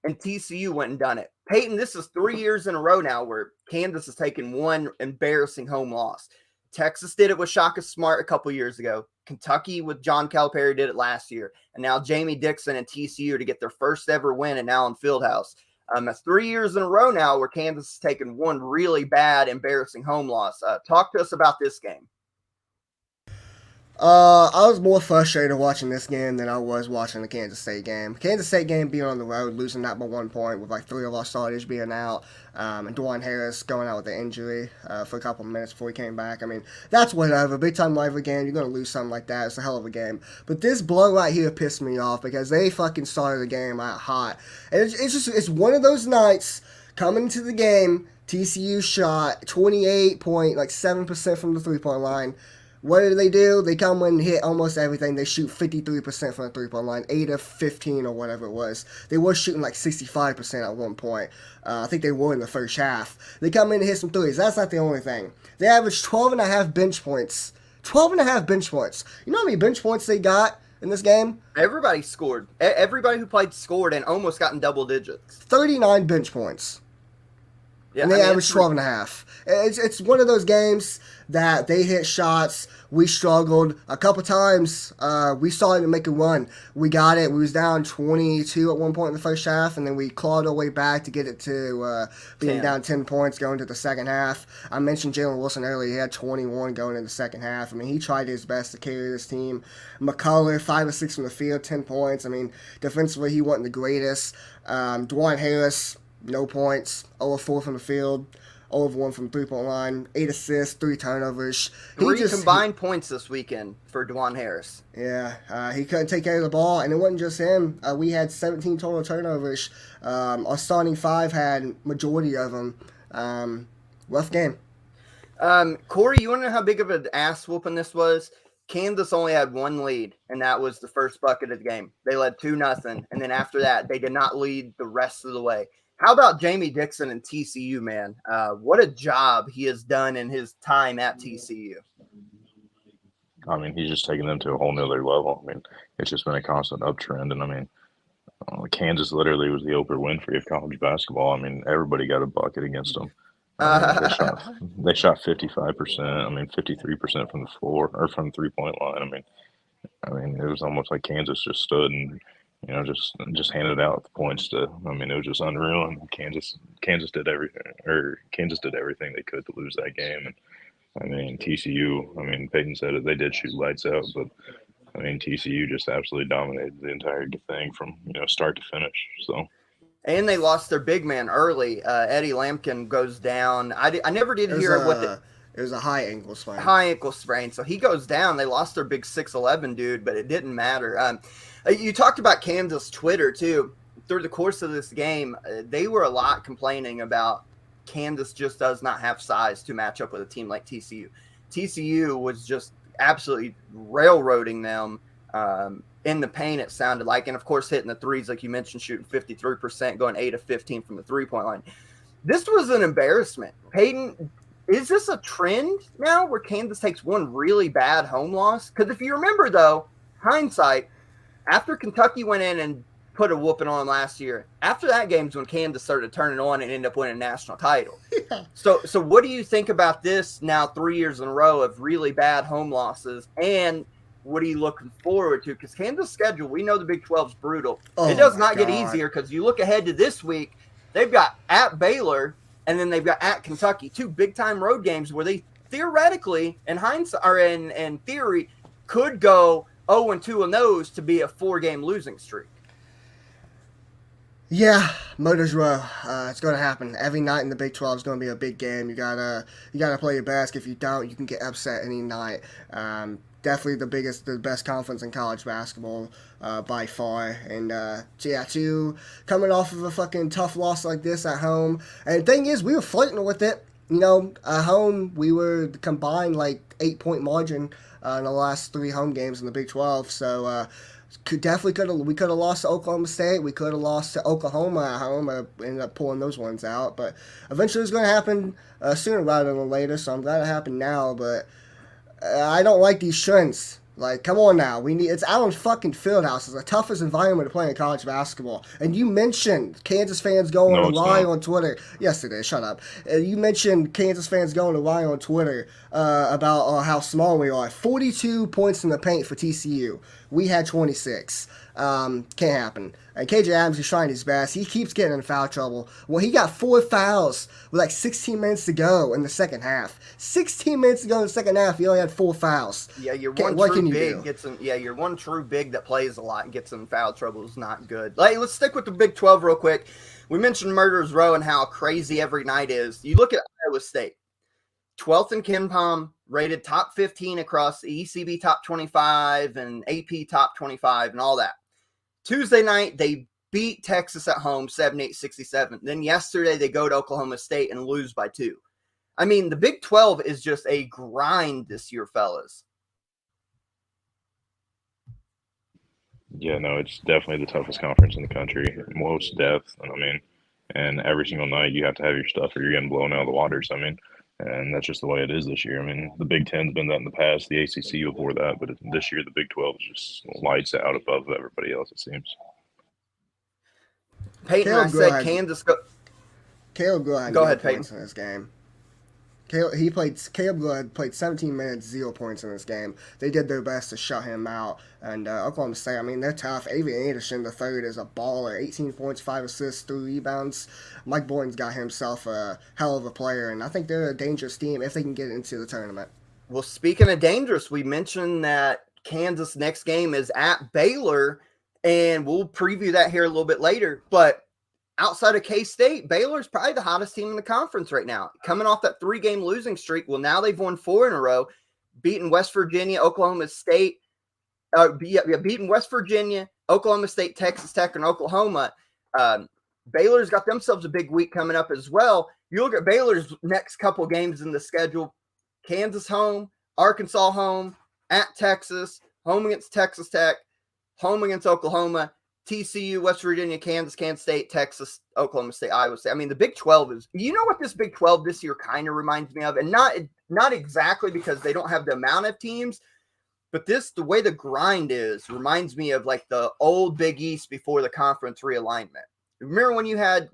And TCU went and done it. Peyton, this is 3 years in a row now where Kansas has taken one embarrassing home loss. Texas did it with Shaka Smart a couple years ago. Kentucky with John Calipari did it last year. And now Jamie Dixon and TCU to get their first ever win in Allen Fieldhouse. That's 3 years in a row now where Kansas has taken one really bad, embarrassing home loss. Talk to us about this game. I was more frustrated watching this game than I was watching the Kansas State game. Kansas State game being on the road, losing that by 1 point with like 3 of our starters being out, and DeJuan Harris going out with an injury for a couple of minutes before he came back. I mean, that's whatever. Big time rivalry game, you're going to lose something like that. It's a hell of a game. But this blow right here pissed me off because they fucking started the game out hot. And it's one of those nights coming into the game, TCU shot 28.7% from the 3-point line. What do? They come in and hit almost everything. They shoot 53% from the 3-point line, 8 of 15 or whatever it was. They were shooting like 65% at one point. I think they were in the first half. They come in and hit some threes. That's not the only thing. They averaged 12.5 bench points. 12.5 bench points. You know how many bench points they got in this game? Everybody scored. Everybody who played scored and almost got in double digits. 39 bench points. Yeah, and they averaged 12.5. It's one of those games that they hit shots. We struggled a couple times. We saw it make a run. We got it. We was down 22 at one point in the first half, and then we clawed our way back to get it to being 10. down 10 points going to the second half. I mentioned Jalen Wilson earlier. He had 21 going in the second half. I mean, he tried his best to carry this team. McCullough, 5 of 6 from the field, 10 points. I mean, defensively, he wasn't the greatest. Dwan Harris, no points, 0 of 4 from the field, 0 of 1 from three-point line, 8 assists, 3 turnovers. Three combined points this weekend for Dwan Harris. Yeah, he couldn't take care of the ball, and it wasn't just him. We had 17 total turnovers. Our starting 5 had majority of them. Rough game. Corey, you want to know how big of an ass whooping this was? Kansas only had one lead, and that was the first bucket of the game. They led 2-0, and then after that, they did not lead the rest of the way. How about Jamie Dixon and TCU, man? What a job he has done in his time at TCU. I mean, he's just taking them to a whole nother level. I mean, it's just been a constant uptrend. And, I mean, Kansas literally was the Oprah Winfrey of college basketball. I mean, everybody got a bucket against them. They shot 55%. I mean, 53% from the floor or from the three-point line. I mean, it was almost like Kansas just stood and just handed out the points to. I mean, it was just unreal. And Kansas did everything, they could to lose that game. And I mean, TCU. I mean, Peyton said it. They did shoot lights out, but I mean, TCU just absolutely dominated the entire thing from start to finish. So. And they lost their big man early. Eddie Lampkin goes down. I never did hear what it was a high ankle sprain. High ankle sprain. So he goes down. They lost their big 6'11" dude, but it didn't matter. You talked about Kansas Twitter too. Through the course of this game, they were a lot complaining about Kansas just does not have size to match up with a team like TCU. TCU was just absolutely railroading them in the paint, it sounded like. And, of course, hitting the threes, like you mentioned, shooting 53%, going 8 of 15 from the three-point line. This was an embarrassment. Peyton, is this a trend now where Kansas takes one really bad home loss? Because if you remember, though, hindsight, after Kentucky went in and put a whooping on last year, after that game's when Kansas started turning on and ended up winning a national title. Yeah. So what do you think about this now 3 years in a row of really bad home losses? And what are you looking forward to? Because Kansas' schedule, we know the Big 12's brutal. It does not get easier because you look ahead to this week, they've got at Baylor and then they've got at Kentucky, 2 big-time road games where they theoretically, in hindsight or in theory, could go 0-2 on those to be a 4-game losing streak. Yeah, Motors Row. It's going to happen. Every night in the Big 12 is going to be a big game. You gotta play your best. If you don't, you can get upset any night. Definitely the best conference in college basketball by far. And coming off of a fucking tough loss like this at home. And the thing is, we were flirting with it. At home, we were combined like 8-point margin in the last 3 home games in the Big 12. So, we could have lost to Oklahoma State. We could have lost to Oklahoma at home. Ended up pulling those ones out. But eventually it's going to happen sooner rather than later. So I'm glad it happened now. But I don't like these trends. Like, come on now. It's Allen fucking Fieldhouse. It's the toughest environment to play in college basketball. And you mentioned Kansas fans going to lie on Twitter. Yes, it is. Shut up. You mentioned Kansas fans going to lie on Twitter about how small we are. 42 points in the paint for TCU. We had 26. Can't happen. And KJ Adams is trying his best. He keeps getting in foul trouble. Well, he got 4 fouls with like 16 minutes to go in the second half. 16 minutes to go in the second half, he only had 4 fouls. Yeah, your one true big that plays a lot and gets in foul trouble is not good. Let's stick with the Big 12 real quick. We mentioned Murderers Row and how crazy every night is. You look at Iowa State, 12th in KenPom, rated top 15 across the ECB top 25 and AP top 25 and all that. Tuesday night, they beat Texas at home 78-67. Then yesterday, they go to Oklahoma State and lose by 2. I mean, the Big 12 is just a grind this year, fellas. Yeah, no, it's definitely the toughest conference in the country. Most depth, and every single night you have to have your stuff or you're getting blown out of the waters. And that's just the way it is this year. The Big Ten's been that in the past. The ACC before that, but this year the Big 12 is just lights out above everybody else, it seems. Peyton, I said Kansas. Caleb Grill had Go 0 ahead, points Peyton. in this game. Caleb Grill played 17 minutes, 0 points in this game. They did their best to shut him out. And Oklahoma State, I mean, they're tough. Avery Anderson, the third, is a baller. 18 points, 5 assists, 3 rebounds. Mike Boynton's got himself a hell of a player, and I think they're a dangerous team if they can get into the tournament. Well, speaking of dangerous, we mentioned that Kansas' next game is at Baylor, and we'll preview that here a little bit later. But outside of K-State, Baylor's probably the hottest team in the conference right now. Coming off that 3-game losing streak, well, now they've won 4 in a row, beating West Virginia, Oklahoma State, beating West Virginia, Oklahoma State, Texas Tech, and Oklahoma. Baylor's got themselves a big week coming up as well. You look at Baylor's next couple games in the schedule: Kansas home, Arkansas home, at Texas, home against Texas Tech, home against Oklahoma, TCU, West Virginia, Kansas, Kansas State, Texas, Oklahoma State, Iowa State. I mean, the Big 12 is, you know what this Big 12 this year kind of reminds me of? And not exactly because they don't have the amount of teams, but the way the grind is, reminds me of like the old Big East before the conference realignment. Remember when you had,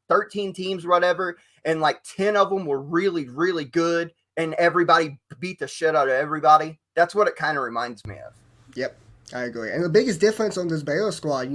13 teams or whatever, and like 10 of them were really, really good, and everybody beat the shit out of everybody? That's what it kind of reminds me of. Yep, I agree. And the biggest difference on this Baylor squad,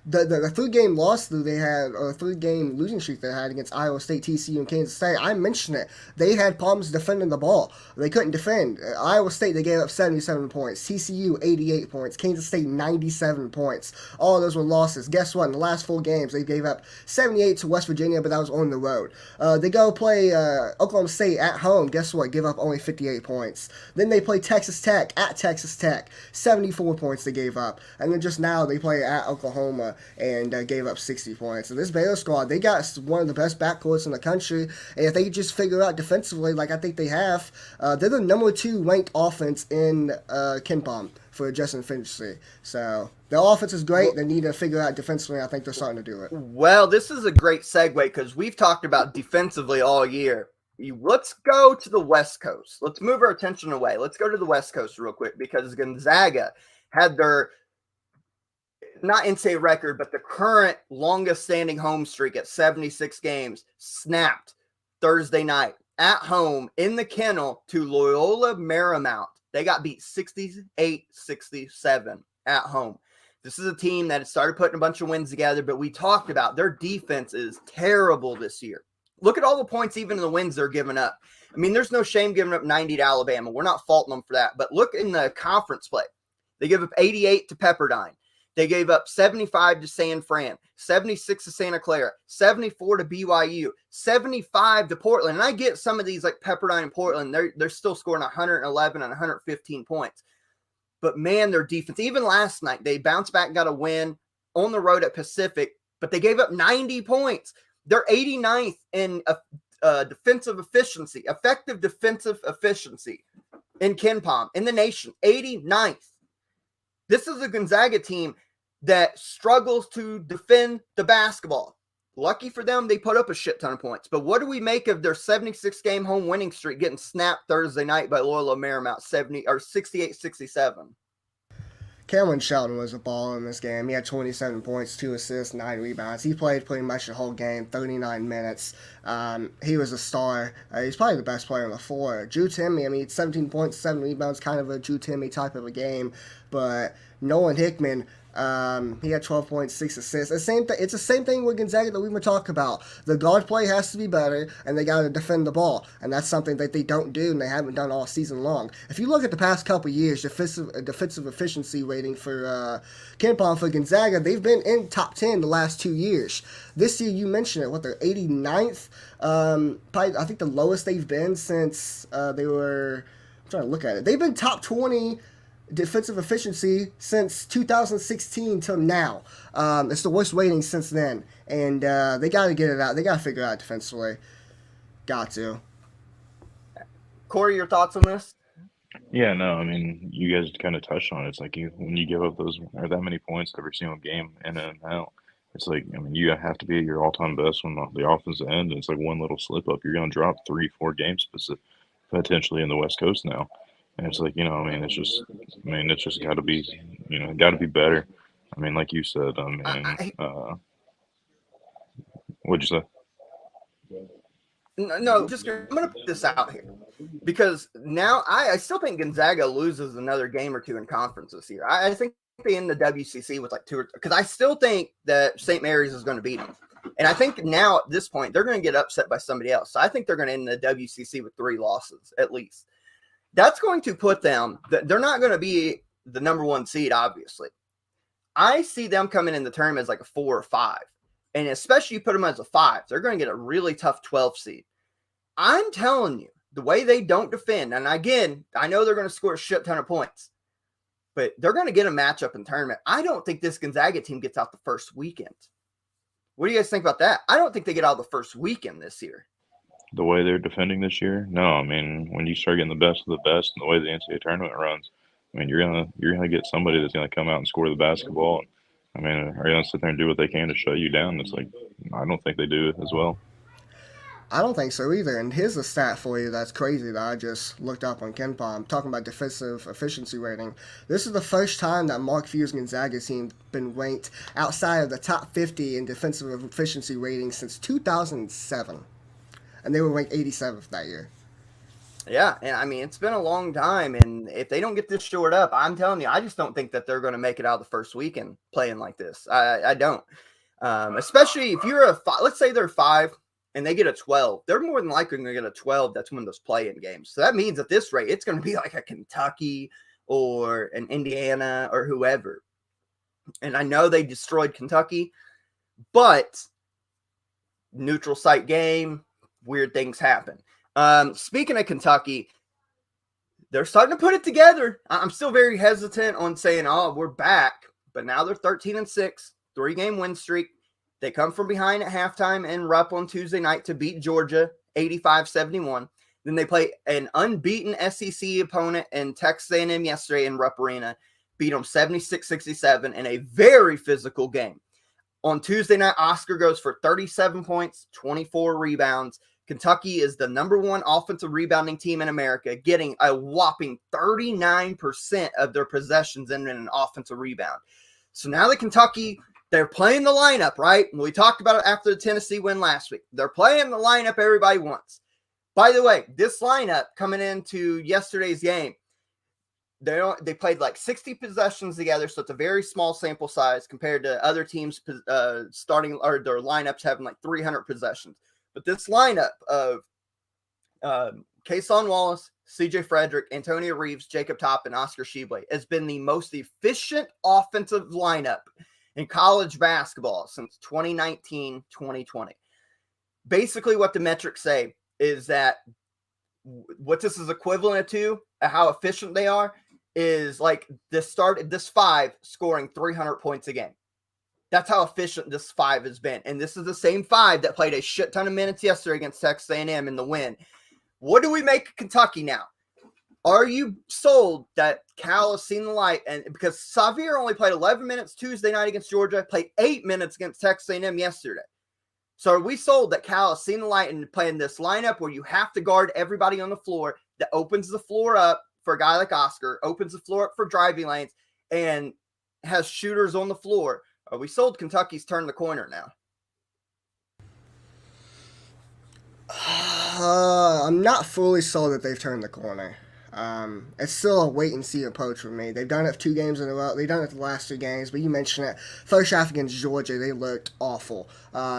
the 3-game loss that they had, or 3-game losing streak they had against Iowa State, TCU, and Kansas State, I mentioned it. They had problems defending the ball. They couldn't defend. Iowa State, they gave up 77 points. TCU, 88 points. Kansas State, 97 points. All of those were losses. Guess what? In the last 4 games, they gave up 78 to West Virginia, but that was on the road. They go play Oklahoma State at home. Guess what? Give up only 58 points. Then they play Texas Tech at Texas Tech. 74 points they gave up. And then just now they play at Oklahoma and gave up 60 points. And this Baylor squad, they got one of the best backcourts in the country. And if they just figure out defensively, like I think they have, they're the number 2 ranked offense in KenPom for adjusting efficiency. So their offense is great. They need to figure out defensively. I think they're starting to do it. Well, this is a great segue because we've talked about defensively all year. Let's go to the West Coast. Let's move our attention away. Let's go to the West Coast real quick because Gonzaga had their, not NCAA record, but the current longest standing home streak at 76 games snapped Thursday night at home in the Kennel to Loyola Marymount. They got beat 68-67 at home. This is a team that has started putting a bunch of wins together, but we talked about their defense is terrible this year. Look at all the points, even in the wins they're giving up. I mean, there's no shame giving up 90 to Alabama. We're not faulting them for that. But look in the conference play. They give up 88 to Pepperdine. They gave up 75 to San Fran, 76 to Santa Clara, 74 to BYU, 75 to Portland. And I get some of these like Pepperdine and Portland, they're still scoring 111 and 115 points. But man, their defense, even last night, they bounced back and got a win on the road at Pacific, but they gave up 90 points. They're 89th in defensive efficiency, effective defensive efficiency in KenPom, in the nation, 89th. This is a Gonzaga team that struggles to defend the basketball. Lucky for them, they put up a shit ton of points. But what do we make of their 76-game home winning streak getting snapped Thursday night by Loyola Marymount 68-67? Cameron Shelton was a baller in this game. He had 27 points, 2 assists, 9 rebounds. He played pretty much the whole game, 39 minutes. He was a star. He's probably the best player on the floor. Drew Timme, I mean, 17 points, 7 rebounds, kind of a Drew Timme type of a game. But Nolan Hickman, he had 12 points, 6 assists. It's the same thing with Gonzaga that we were talking about. The guard play has to be better, and they got to defend the ball. And that's something that they don't do, and they haven't done all season long. If you look at the past couple years, defensive efficiency rating for KenPom for Gonzaga, they've been in top 10 the last 2 years. This year, you mentioned it, they're 89th? Probably, I think the lowest they've been since they were, I'm trying to look at it. They've been top 20 defensive efficiency since 2016 till now. It's the worst rating since then, and they got to get it out. They got to figure it out defensively. Got to. Corey, your thoughts on this? Yeah, no, I mean, you guys kind of touched on it. It's like when you give up those or that many points every single game in and out, it's like, I mean, you have to be at your all-time best when the offensive end. And it's like one little slip up, you're going to drop 3-4 games potentially in the West Coast now. And it's like, it's just got to be, got to be better. I mean, like you said, what'd you say? No, just I'm going to put this out here because now I still think Gonzaga loses another game or two in conference this year. I think they end the WCC with like 2 or because I still think that St. Mary's is going to beat them. And I think now at this point, they're going to get upset by somebody else. So I think they're going to end the WCC with 3 losses at least. That's going to put them, they're not going to be the number 1 seed, obviously. I see them coming in the tournament as like a 4 or 5. And especially you put them as a 5, they're going to get a really tough 12 seed. I'm telling you, the way they don't defend, and again, I know they're going to score a shit ton of points, but they're going to get a matchup in tournament. I don't think this Gonzaga team gets out the first weekend. What do you guys think about that? I don't think they get out the first weekend this year. The way they're defending this year? No, I mean, when you start getting the best of the best and the way the NCAA tournament runs, I mean, you're gonna get somebody that's gonna come out and score the basketball. And, I mean, are you gonna sit there and do what they can to shut you down? It's like, I don't think they do it as well. I don't think so either. And here's a stat for you that's crazy that I just looked up on KenPom, talking about defensive efficiency rating. This is the first time that Mark Few's Gonzaga team been ranked outside of the top 50 in defensive efficiency rating since 2007. And they were ranked 87th that year. Yeah, and I mean, it's been a long time, and if they don't get this shored up, I'm telling you, I just don't think that they're going to make it out the first weekend playing like this. I don't. Especially if you're let's say they're 5 and they get a 12, they're more than likely going to get a 12 that's one of those play-in games. So that means at this rate, it's going to be like a Kentucky or an Indiana or whoever. And I know they destroyed Kentucky, but neutral site game, weird things happen. Speaking of Kentucky, they're starting to put it together. I'm still very hesitant on saying, oh, we're back, but now they're 13-6, 3-game win streak. They come from behind at halftime and Rupp on Tuesday night to beat Georgia 85-71. Then they play an unbeaten SEC opponent in Texas A&M yesterday in Rupp Arena, beat them 76-67 in a very physical game. On Tuesday night, Oscar goes for 37 points, 24 rebounds. Kentucky is the number 1 offensive rebounding team in America, getting a whopping 39% of their possessions in an offensive rebound. So now that Kentucky, they're playing the lineup, right? We talked about it after the Tennessee win last week. They're playing the lineup everybody wants. By the way, this lineup coming into yesterday's game, they played like 60 possessions together, so it's a very small sample size compared to other teams starting or their lineups having like 300 possessions. But this lineup of Kason Wallace, CJ Frederick, Antonio Reeves, Jacob Topp, and Oscar Tshiebwe has been the most efficient offensive lineup in college basketball since 2019-2020. Basically, what the metrics say is that what this is equivalent to, how efficient they are, is like this 5 scoring 300 points a game. That's how efficient this 5 has been. And this is the same 5 that played a shit ton of minutes yesterday against Texas A&M in the win. What do we make of Kentucky now? Are you sold that Cal has seen the light? And because Xavier only played 11 minutes Tuesday night against Georgia, played 8 minutes against Texas A&M yesterday. So are we sold that Cal has seen the light and playing this lineup where you have to guard everybody on the floor, that opens the floor up for a guy like Oscar, opens the floor up for driving lanes, and has shooters on the floor? Are we sold Kentucky's turned the corner now? I'm not fully sold that they've turned the corner. It's still a wait-and-see approach for me. They've done it 2 games in a row. They've done it the last 2 games, but you mentioned it. First half against Georgia, they looked awful.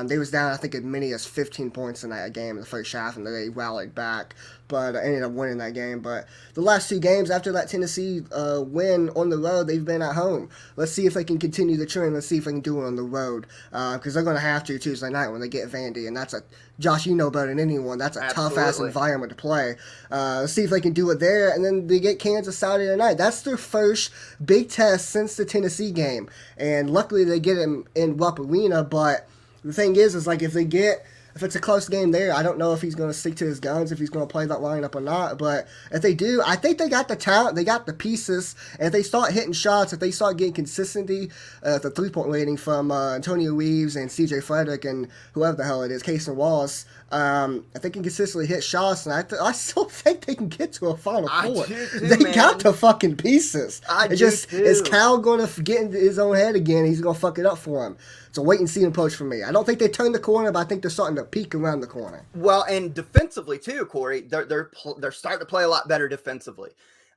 They was down, I think, as many as 15 points in that game in the first half, and then they rallied back, but ended up winning that game. But the last 2 games after that Tennessee win on the road, they've been at home. Let's see if they can continue the trend. Let's see if they can do it on the road, because they're going to have to Tuesday night when they get Vandy, and that's Josh, you know better than anyone, that's a tough-ass environment to play. Let's see if they can do it there, and then they get Kansas Saturday night. That's their first big test since the Tennessee game, and luckily they get him in Rupp Arena, but the thing is like if it's a close game there, I don't know if he's going to stick to his guns, if he's going to play that lineup or not. But if they do, I think they got the talent, they got the pieces, and if they start hitting shots, if they start getting consistency, the 3-point rating from Antonio Reeves and CJ Frederick and whoever the hell it is, Kason Wallace, if they can consistently hit shots, and I still think they can get to a Final Four. They got the fucking pieces. Is Cal going to get into his own head again? He's going to fuck it up for him. It's a wait-and-see approach for me. I don't think they turned the corner, but I think they're starting to peek around the corner. Well, and defensively too, Corey, they're starting to play a lot better defensively.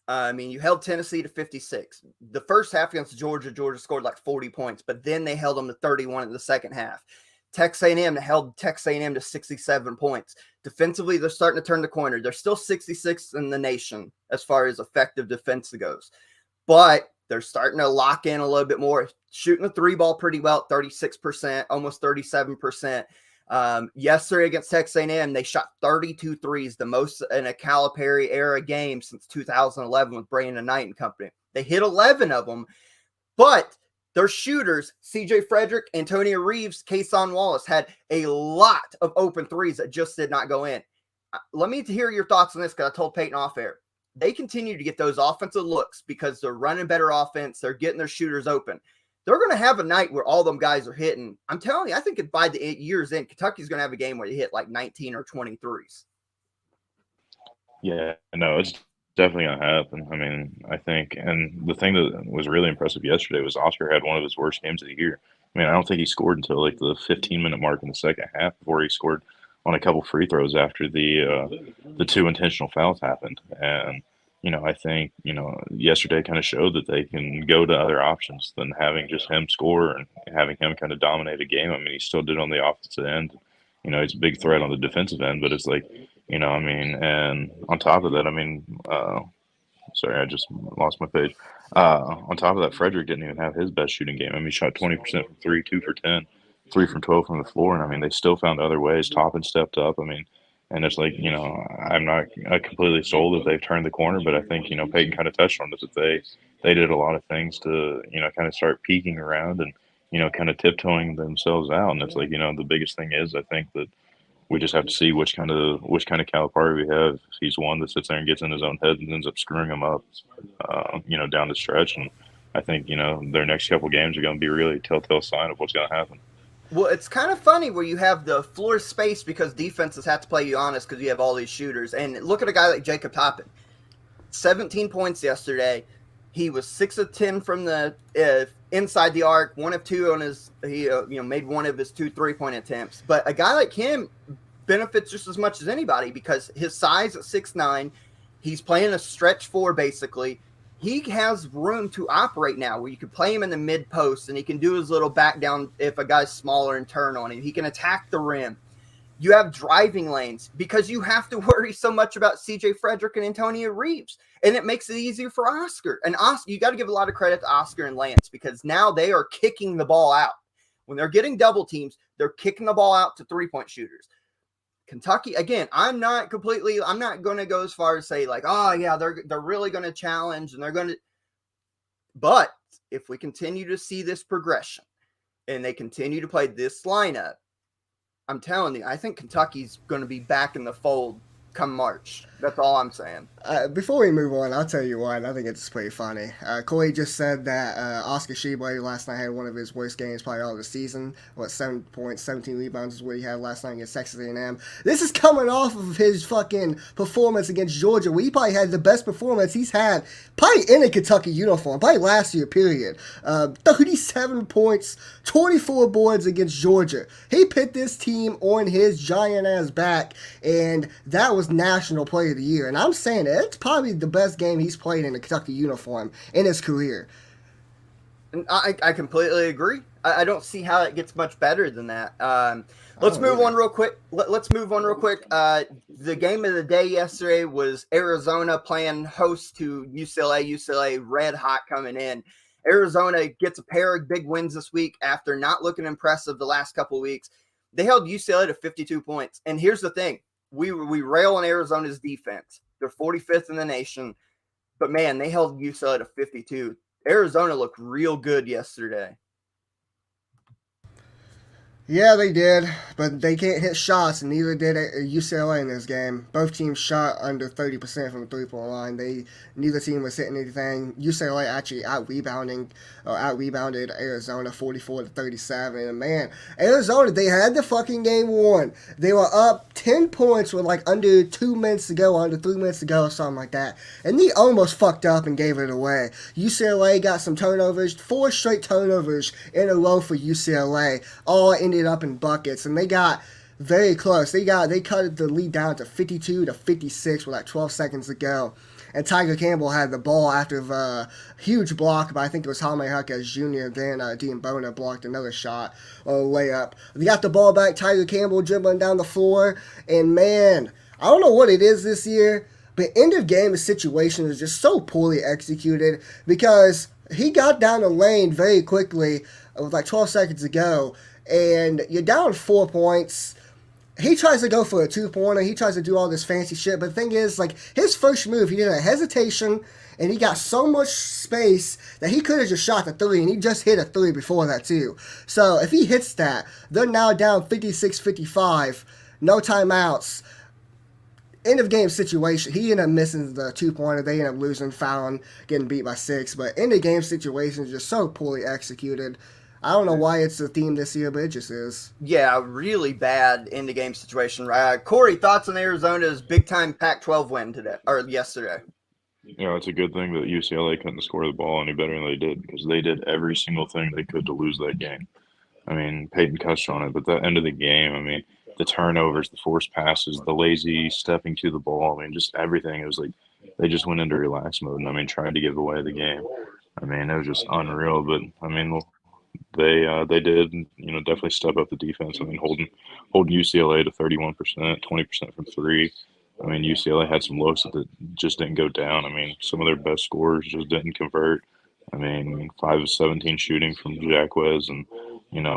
I mean, you held Tennessee to 56. The first half against Georgia scored like 40 points, but then they held them to 31 in the second half. Texas A&M held Texas A&M to 67 points. Defensively, they're starting to turn the corner. They're still 66th in the nation as far as effective defense goes, but they're starting to lock in a little bit more, shooting the three ball pretty well, 36%, almost 37%. Yesterday against Texas A&M, they shot 32 threes, the most in a Calipari era game since 2011 with Brandon Knight and company. They hit 11 of them, but their shooters, CJ Frederick, Antonio Reeves, Kason Wallace, had a lot of open threes that just did not go in. Let me hear your thoughts on this, because I told Peyton off air. They continue to get those offensive looks because they're running better offense. They're getting their shooters open. They're going to have a night where all them guys are hitting. I'm telling you, I think by the year's end, Kentucky's going to have a game where they hit like 19 or 23s. Yeah, no, it's definitely going to happen. I mean, I think, and the thing that was really impressive yesterday was Oscar had one of his worst games of the year. I mean, I don't think he scored until like the 15-minute mark in the second half before he scored on a couple free throws after the two intentional fouls happened. And I think, yesterday kind of showed that they can go to other options than having just him score and having him kind of dominate a game. I mean, he still did on the offensive end. He's a big threat on the defensive end, but it's like, I mean, and on top of that, I mean, sorry, I just lost my page. On top of that, Frederick didn't even have his best shooting game. I mean, he shot 20% from 3, 2 for 10, 3 from 12 from the floor. And I mean, they still found other ways. Toppin stepped up. I mean, and it's like, I'm not completely sold that they've turned the corner, but I think, Peyton kind of touched on this, that they did a lot of things to, kind of start peeking around and, kind of tiptoeing themselves out. And it's like, the biggest thing is, I think that we just have to see which kind of Calipari we have. If he's one that sits there and gets in his own head and ends up screwing him up, down the stretch. And I think, their next couple games are going to be really a telltale sign of what's going to happen. Well, it's kind of funny where you have the floor space because defenses have to play you honest because you have all these shooters. And look at a guy like Jacob Toppin. 17 points yesterday. He was 6 of 10 from the inside the arc, 1 of 2 on his made one of his 2 3-point attempts. But a guy like him benefits just as much as anybody because his size at 6'9", he's playing a stretch 4 basically. He has room to operate now where you can play him in the mid post and he can do his little back down if a guy's smaller and turn on him. He can attack the rim. You have driving lanes because you have to worry so much about CJ Frederick and Antonio Reeves. And it makes it easier for Oscar. And Oscar, you got to give a lot of credit to Oscar and Lance because now they are kicking the ball out. When they're getting double teams, they're kicking the ball out to 3-point shooters. Kentucky, again, I'm not going to go as far as say like, oh yeah, they're really going to challenge and they're going to, but if we continue to see this progression and they continue to play this lineup, I'm telling you, I think Kentucky's going to be back in the fold come March. That's all I'm saying. Before we move on, I'll tell you what, I think it's pretty funny. Corey just said that Oscar Tshiebwe last night had one of his worst games probably all of the season. 7 points, 17 rebounds is what he had last night against Texas A&M. This is coming off of his fucking performance against Georgia, where he probably had the best performance he's had probably in a Kentucky uniform, probably last year, period. 37 points, 24 boards against Georgia. He put this team on his giant-ass back, and that was National Player of the Year. And I'm saying it's probably the best game he's played in a Kentucky uniform in his career. I completely agree. I don't see how it gets much better than that. Let's move on real quick. Let's move on real quick. The game of the day yesterday was Arizona playing host to UCLA. UCLA red hot coming in. Arizona gets a pair of big wins this week after not looking impressive the last couple of weeks. They held UCLA to 52 points. And here's the thing. We rail on Arizona's defense. They're 45th in the nation. But, man, they held UCLA to 52. Arizona looked real good yesterday. Yeah, they did, but they can't hit shots, and neither did UCLA in this game. Both teams shot under 30% from the three-point line. Neither team was hitting anything. UCLA actually out-rebounded Arizona 44-37. And man, Arizona, they had the fucking game won. They were up 10 points with like under 2 minutes to go, under 3 minutes to go, or something like that. And they almost fucked up and gave it away. UCLA got some turnovers, 4 straight turnovers in a row for UCLA, all ended up in buckets, and they got very close. They cut the lead down to 52-56 with like 12 seconds to go. And Tiger Campbell had the ball after the huge block by I think it was Jaime Jaquez Jr. Then Dean Bona blocked another shot or layup. They got the ball back. Tiger Campbell dribbling down the floor. And man, I don't know what it is this year, but end of game situation is just so poorly executed because he got down the lane very quickly with like 12 seconds to go. And you're down 4 points. He tries to go for a 2-pointer. He tries to do all this fancy shit. But the thing is, like, his first move, he did a hesitation, and he got so much space that he could have just shot the 3, and he just hit a 3 before that, too. So if he hits that, they're now down 56-55, no timeouts. End of game situation. He ended up missing the 2-pointer. They ended up losing, fouling, getting beat by 6. But end of game situation is just so poorly executed. I don't know why it's a theme this year, but it just is. Yeah, really bad end of game situation. Right, Corey, thoughts on Arizona's big time Pac-12 win today or yesterday? Yeah, it's a good thing that UCLA couldn't score the ball any better than they did because they did every single thing they could to lose that game. I mean, Peyton touched on it, but the end of the game, I mean, the turnovers, the forced passes, the lazy stepping to the ball, I mean, just everything. It was like they just went into relax mode and, I mean, tried to give away the game. I mean, it was just unreal, but, I mean, they did, definitely step up the defense. I mean, holding UCLA to 31%, 20% from three. I mean, UCLA had some looks that just didn't go down. I mean, some of their best scorers just didn't convert. I mean, 5 of 17 shooting from Jaquez and,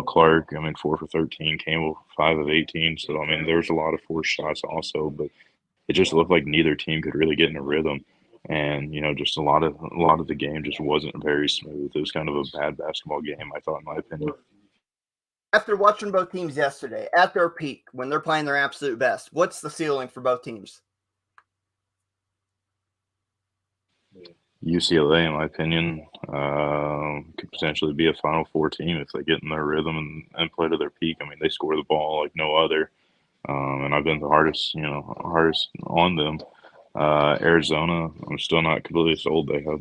Clark. I mean, 4 for 13. Campbell, 5 of 18. So, I mean, there's a lot of forced shots also, but it just looked like neither team could really get in a rhythm. And, just a lot of the game just wasn't very smooth. It was kind of a bad basketball game, I thought, in my opinion. After watching both teams yesterday, at their peak, when they're playing their absolute best, what's the ceiling for both teams? UCLA, in my opinion, could potentially be a Final Four team if they get in their rhythm and play to their peak. I mean, they score the ball like no other. And I've been the hardest on them. Arizona, I'm still not completely sold. They have,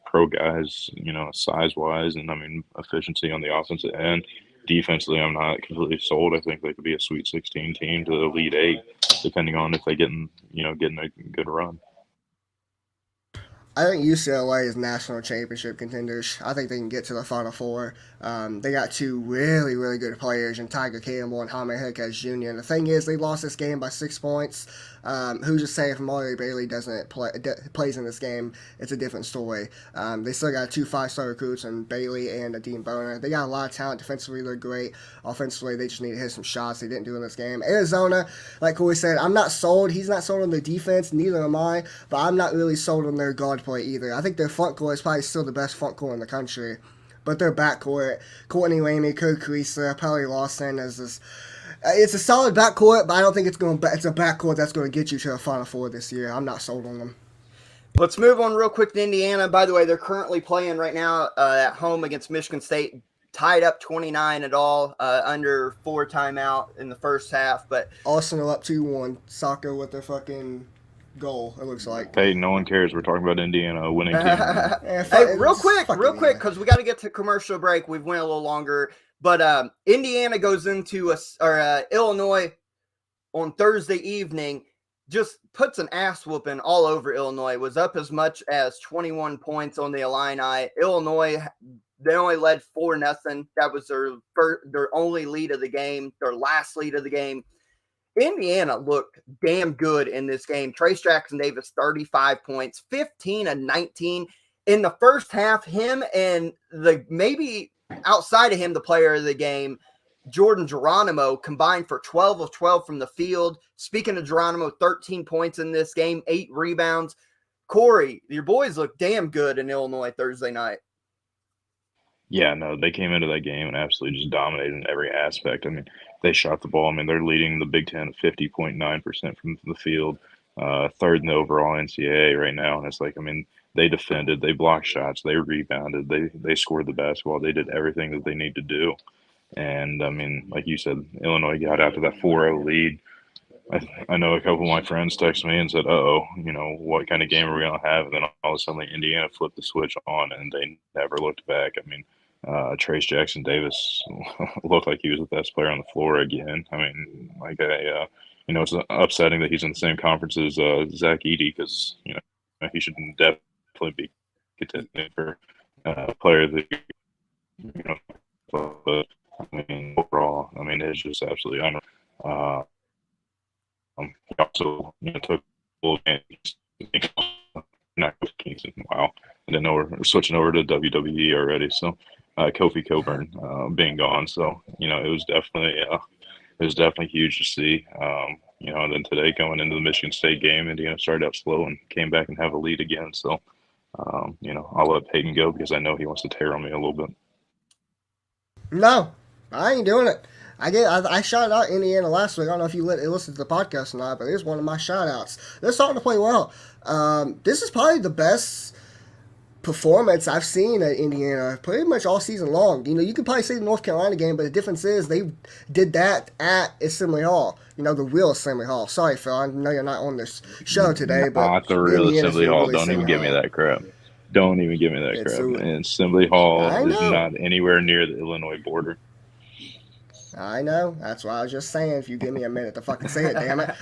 pro guys, size wise, and I mean efficiency on the offensive end. Defensively, I'm not completely sold. I think they could be a Sweet 16 team to the Elite 8, depending on if they getting a good run. I think UCLA is national championship contenders. I think they can get to the Final Four. They got 2 really, really good players in Tiger Campbell and Jaime Jaquez Jr. And the thing is, they lost this game by 6 points. Who's to say if Mario Bailey plays in this game, it's a different story. They still got 2 5-star recruits in Bailey and Dean Bona. They got a lot of talent. Defensively, they're great. Offensively, they just need to hit some shots. They didn't do in this game. Arizona, like Corey said, I'm not sold. He's not sold on their defense. Neither am I. But I'm not really sold on their guard play either. I think their front court is probably still the best front court in the country. But their backcourt, Courtney Ramey, Kirk Carissa, Pelly Lawson, is this. It's a solid backcourt, but I don't think it's a backcourt that's going to get you to the Final Four this year. I'm not sold on them. Let's move on real quick to Indiana. By the way, they're currently playing right now at home against Michigan State, tied up 29 at all, under 4 timeout in the first half. But Arsenal up 2-1. Soccer with their fucking goal, it looks like. Hey, no one cares. We're talking about Indiana, a winning team. Hey, real quick, because we got to get to commercial break. We've went a little longer. But Indiana goes into Illinois on Thursday evening, just puts an ass whooping all over Illinois. Was up as much as 21 points on the Illini. Illinois, they only led 4-0. That was their only lead of the game, their last lead of the game. Indiana looked damn good in this game. Trace Jackson Davis, 35 points, 15 of 19 in the first half. Him and maybe outside of him, the player of the game, Jordan Geronimo, combined for 12 of 12 from the field. Speaking of Geronimo, 13 points in this game, 8 rebounds. Corey, your boys look damn good in Illinois Thursday night. Yeah, no, they came into that game and absolutely just dominated in every aspect. I mean, they shot the ball. I mean, they're leading the Big Ten at 50.9% from the field, third in the overall NCAA right now. And it's like, I mean, they defended, they blocked shots, they rebounded, they scored the basketball. They did everything that they need to do. And, I mean, like you said, Illinois got out to that 4-0 lead. I know a couple of my friends texted me and said, what kind of game are we going to have? And then all of a sudden, Indiana flipped the switch on, and they never looked back. I mean, Trace Jackson Davis looked like he was the best player on the floor again. I mean, like it's upsetting that he's in the same conference as Zach Edey because he should definitely be contending for player of the year. But I mean, overall, I mean, it's just absolutely unreal. He also took full advantage. Not Kofi Kingston. Wow, I didn't know we're switching over to WWE already. So Kofi Coburn being gone. So it was definitely huge to see. And then today going into the Michigan State game, Indiana started out slow and came back and have a lead again. So I'll let Peyton go because I know he wants to tear on me a little bit. No, I ain't doing it. I shouted out Indiana last week. I don't know if you listened to the podcast or not, but it was one of my shout-outs. They're starting to play well. This is probably the best performance I've seen at Indiana pretty much all season long. You can probably say the North Carolina game, but the difference is they did that at Assembly Hall. The real Assembly Hall. Sorry, Phil. I know you're not on this show today, but not the real Assembly Hall. Don't even give me that crap. Don't even give me that crap. And Assembly Hall is not anywhere near the Illinois border. I know. That's why I was just saying, if you give me a minute to fucking say it, damn it.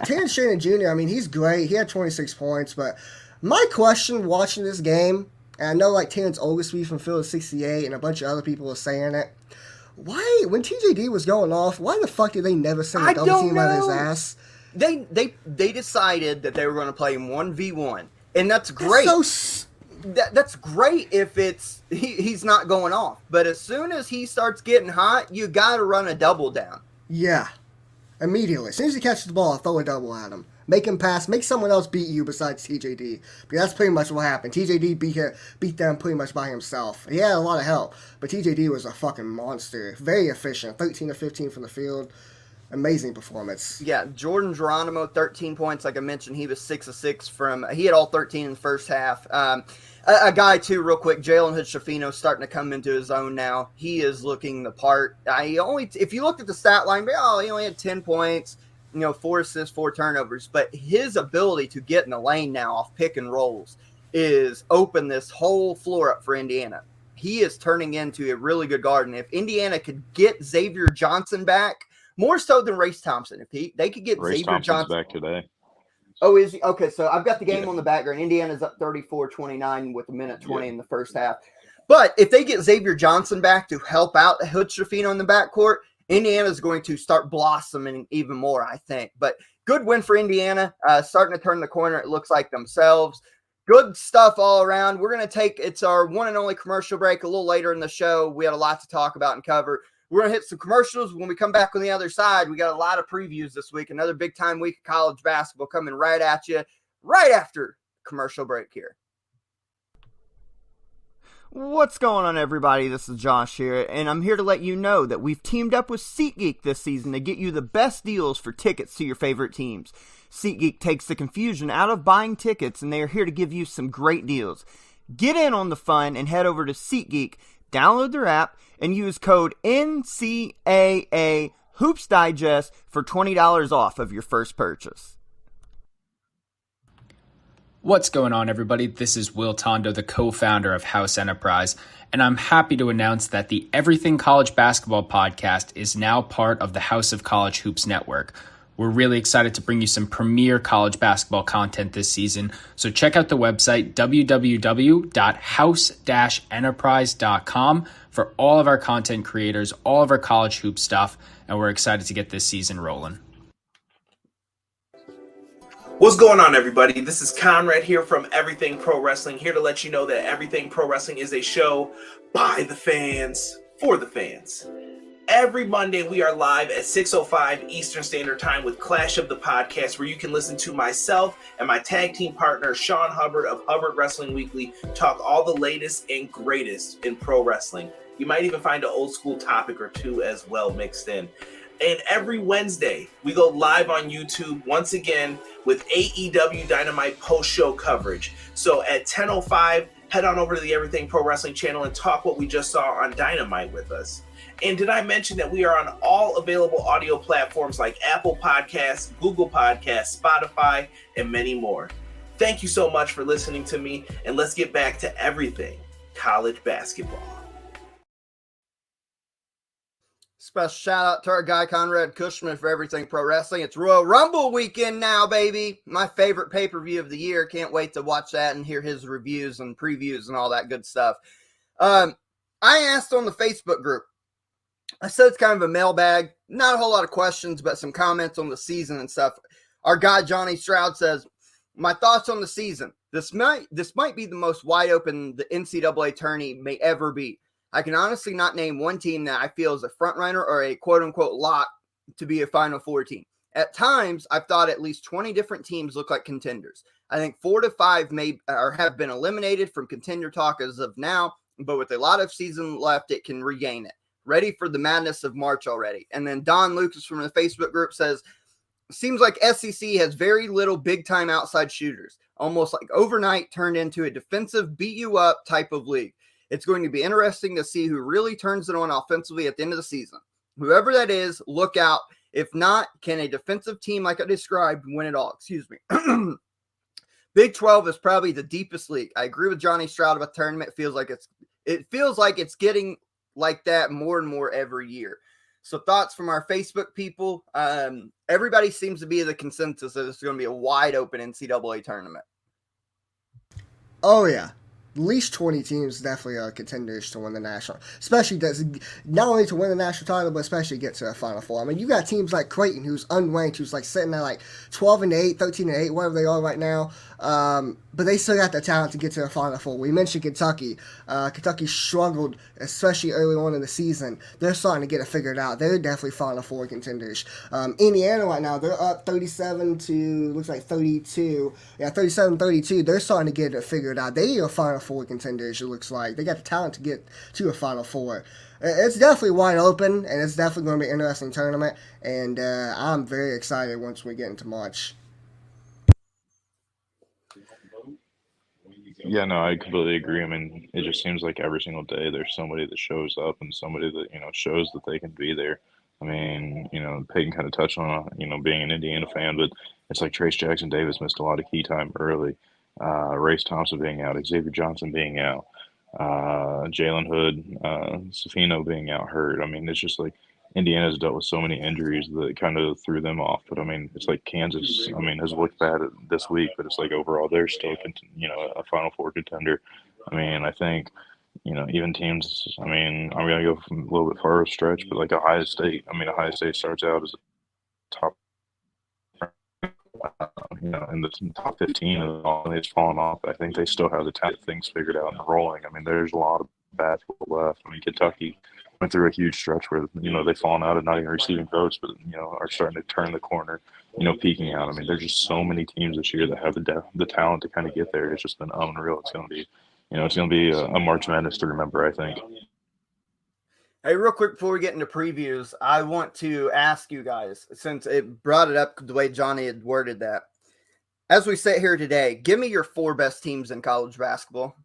Terrence Shannon Jr., I mean, he's great. He had 26 points, but my question watching this game, and I know like Terrence Oglesby from Phil 68 and a bunch of other people are saying it, why, when TJD was going off, why the fuck did they never send a double team out of his ass? They decided that they were going to play him 1v1, and that's great. That's great if he's not going off. But as soon as he starts getting hot, you got to run a double down. Yeah. Immediately. As soon as he catches the ball, throw a double at him. Make him pass. Make someone else beat you besides TJD. Because that's pretty much what happened. TJD beat them pretty much by himself. He had a lot of help. But TJD was a fucking monster. Very efficient. 13 of 15 from the field. Amazing performance. Yeah, Jordan Geronimo, 13 points. Like I mentioned, he was 6 of 6 he had all 13 in the first half. A guy, too, real quick, Jalen Hood-Schifino starting to come into his own now. He is looking the part. If you looked at the stat line, he only had 10 points, 4 assists, 4 turnovers. But his ability to get in the lane now off pick and rolls is open this whole floor up for Indiana. He is turning into a really good guard. And if Indiana could get Xavier Johnson back, more so than Race Thompson, they could get Race Xavier Thompson's Johnson back today. Oh, is he? Okay, so I've got the game on the background. Indiana's up 34-29 with a minute 20 in the first half. But if they get Xavier Johnson back to help out Hood-Schifino in the backcourt, Indiana's going to start blossoming even more, I think. But good win for Indiana. Starting to turn the corner, it looks like themselves. Good stuff all around. We're going to it's our one and only commercial break a little later in the show. We had a lot to talk about and cover. We're going to hit some commercials. When we come back on the other side, we got a lot of previews this week. Another big-time week of college basketball coming right at you right after commercial break here. What's going on, everybody? This is Josh here, and I'm here to let you know that we've teamed up with SeatGeek this season to get you the best deals for tickets to your favorite teams. SeatGeek takes the confusion out of buying tickets, and they are here to give you some great deals. Get in on the fun and head over to SeatGeek, download their app, and use code NCAA Hoops Digest for $20 off of your first purchase. What's going on, everybody? This is Will Tondo, the co-founder of House Enterprise, and I'm happy to announce that the Everything College Basketball podcast is now part of the House of College Hoops Network. We're really excited to bring you some premier college basketball content this season, so check out the website www.house-enterprise.com for all of our content creators, all of our college hoop stuff, and we're excited to get this season rolling. What's going on, everybody? This is Conrad here from Everything Pro Wrestling, here to let you know that Everything Pro Wrestling is a show by the fans, for the fans. Every Monday, we are live at 6:05 Eastern Standard Time with Clash of the Podcast, where you can listen to myself and my tag team partner, Sean Hubbard of Hubbard Wrestling Weekly, talk all the latest and greatest in pro wrestling. You might even find an old school topic or two as well mixed in. And every Wednesday, we go live on YouTube once again with AEW Dynamite post-show coverage. So at 10:05, head on over to the Everything Pro Wrestling channel and talk what we just saw on Dynamite with us. And did I mention that we are on all available audio platforms like Apple Podcasts, Google Podcasts, Spotify, and many more. Thank you so much for listening to me, and let's get back to everything college basketball. Special shout out to our guy Conrad Cushman for everything pro wrestling. It's Royal Rumble weekend now, baby. My favorite pay-per-view of the year. Can't wait to watch that and hear his reviews and previews and all that good stuff. I asked on the Facebook group. I said it's kind of a mailbag. Not a whole lot of questions, but some comments on the season and stuff. Our guy Johnny Stroud says, my thoughts on the season. This might be the most wide open the NCAA tourney may ever be. I can honestly not name one team that I feel is a front runner or a quote-unquote lock to be a Final Four team. At times, I've thought at least 20 different teams look like contenders. I think 4 to 5 may or have been eliminated from contender talk as of now, but with a lot of season left, it can regain it. Ready for the madness of March already. And then Don Lucas from the Facebook group says, seems like SEC has very little big-time outside shooters, almost like overnight turned into a defensive beat-you-up type of league. It's going to be interesting to see who really turns it on offensively at the end of the season. Whoever that is, look out. If not, can a defensive team like I described win it all? Excuse me. Big 12 is probably the deepest league. I agree with Johnny Stroud about the tournament. It feels like it's getting like that more and more every year. So thoughts from our Facebook people. Everybody seems to be the consensus that it's going to be a wide open NCAA tournament. Oh, yeah. At least 20 teams definitely are contenders to win the national, especially not only to win the national title, but especially get to a Final Four. I mean, you got teams like Creighton, who's unranked, who's like sitting at like 12-8, 13-8, whatever they are right now. But they still got the talent to get to the Final Four. We mentioned Kentucky. Kentucky struggled, especially early on in the season. They're starting to get it figured out. They're definitely Final Four contenders. Indiana right now, they're up 37 to, looks like 32. Yeah, 37-32. They're starting to get it figured out. They are Final Four contenders, it looks like. They got the talent to get to a Final Four. It's definitely wide open, and it's definitely going to be an interesting tournament. And I'm very excited once we get into March. Yeah, no, I completely agree. I mean, it just seems like every single day there's somebody that shows up and somebody that, shows that they can be there. I mean, Peyton kind of touched on, being an Indiana fan, but it's like Trace Jackson Davis missed a lot of key time early. Race Thompson being out, Xavier Johnson being out, Jalen Hood, Safino being out hurt. I mean, it's just like Indiana's dealt with so many injuries that kind of threw them off. But I mean, it's like Kansas, has looked bad this week, but it's like overall they're still, a Final Four contender. I mean, I think, even teams, I'm going to go from a little bit farther stretch, but like Ohio State, Ohio State starts out as a top, in the top 15 and all, and it's fallen off. I think they still have the talent things figured out and rolling. I mean, there's a lot of basketball left. Kentucky went through a huge stretch where, they've fallen out of not even receiving votes, but, are starting to turn the corner, peaking out. There's just so many teams this year that have the talent to kind of get there. It's just been unreal. It's going to be, it's going to be a March Madness to remember, I think. Hey, real quick before we get into previews, I want to ask you guys, since it brought it up the way Johnny had worded that. As we sit here today, give me your 4 best teams in college basketball.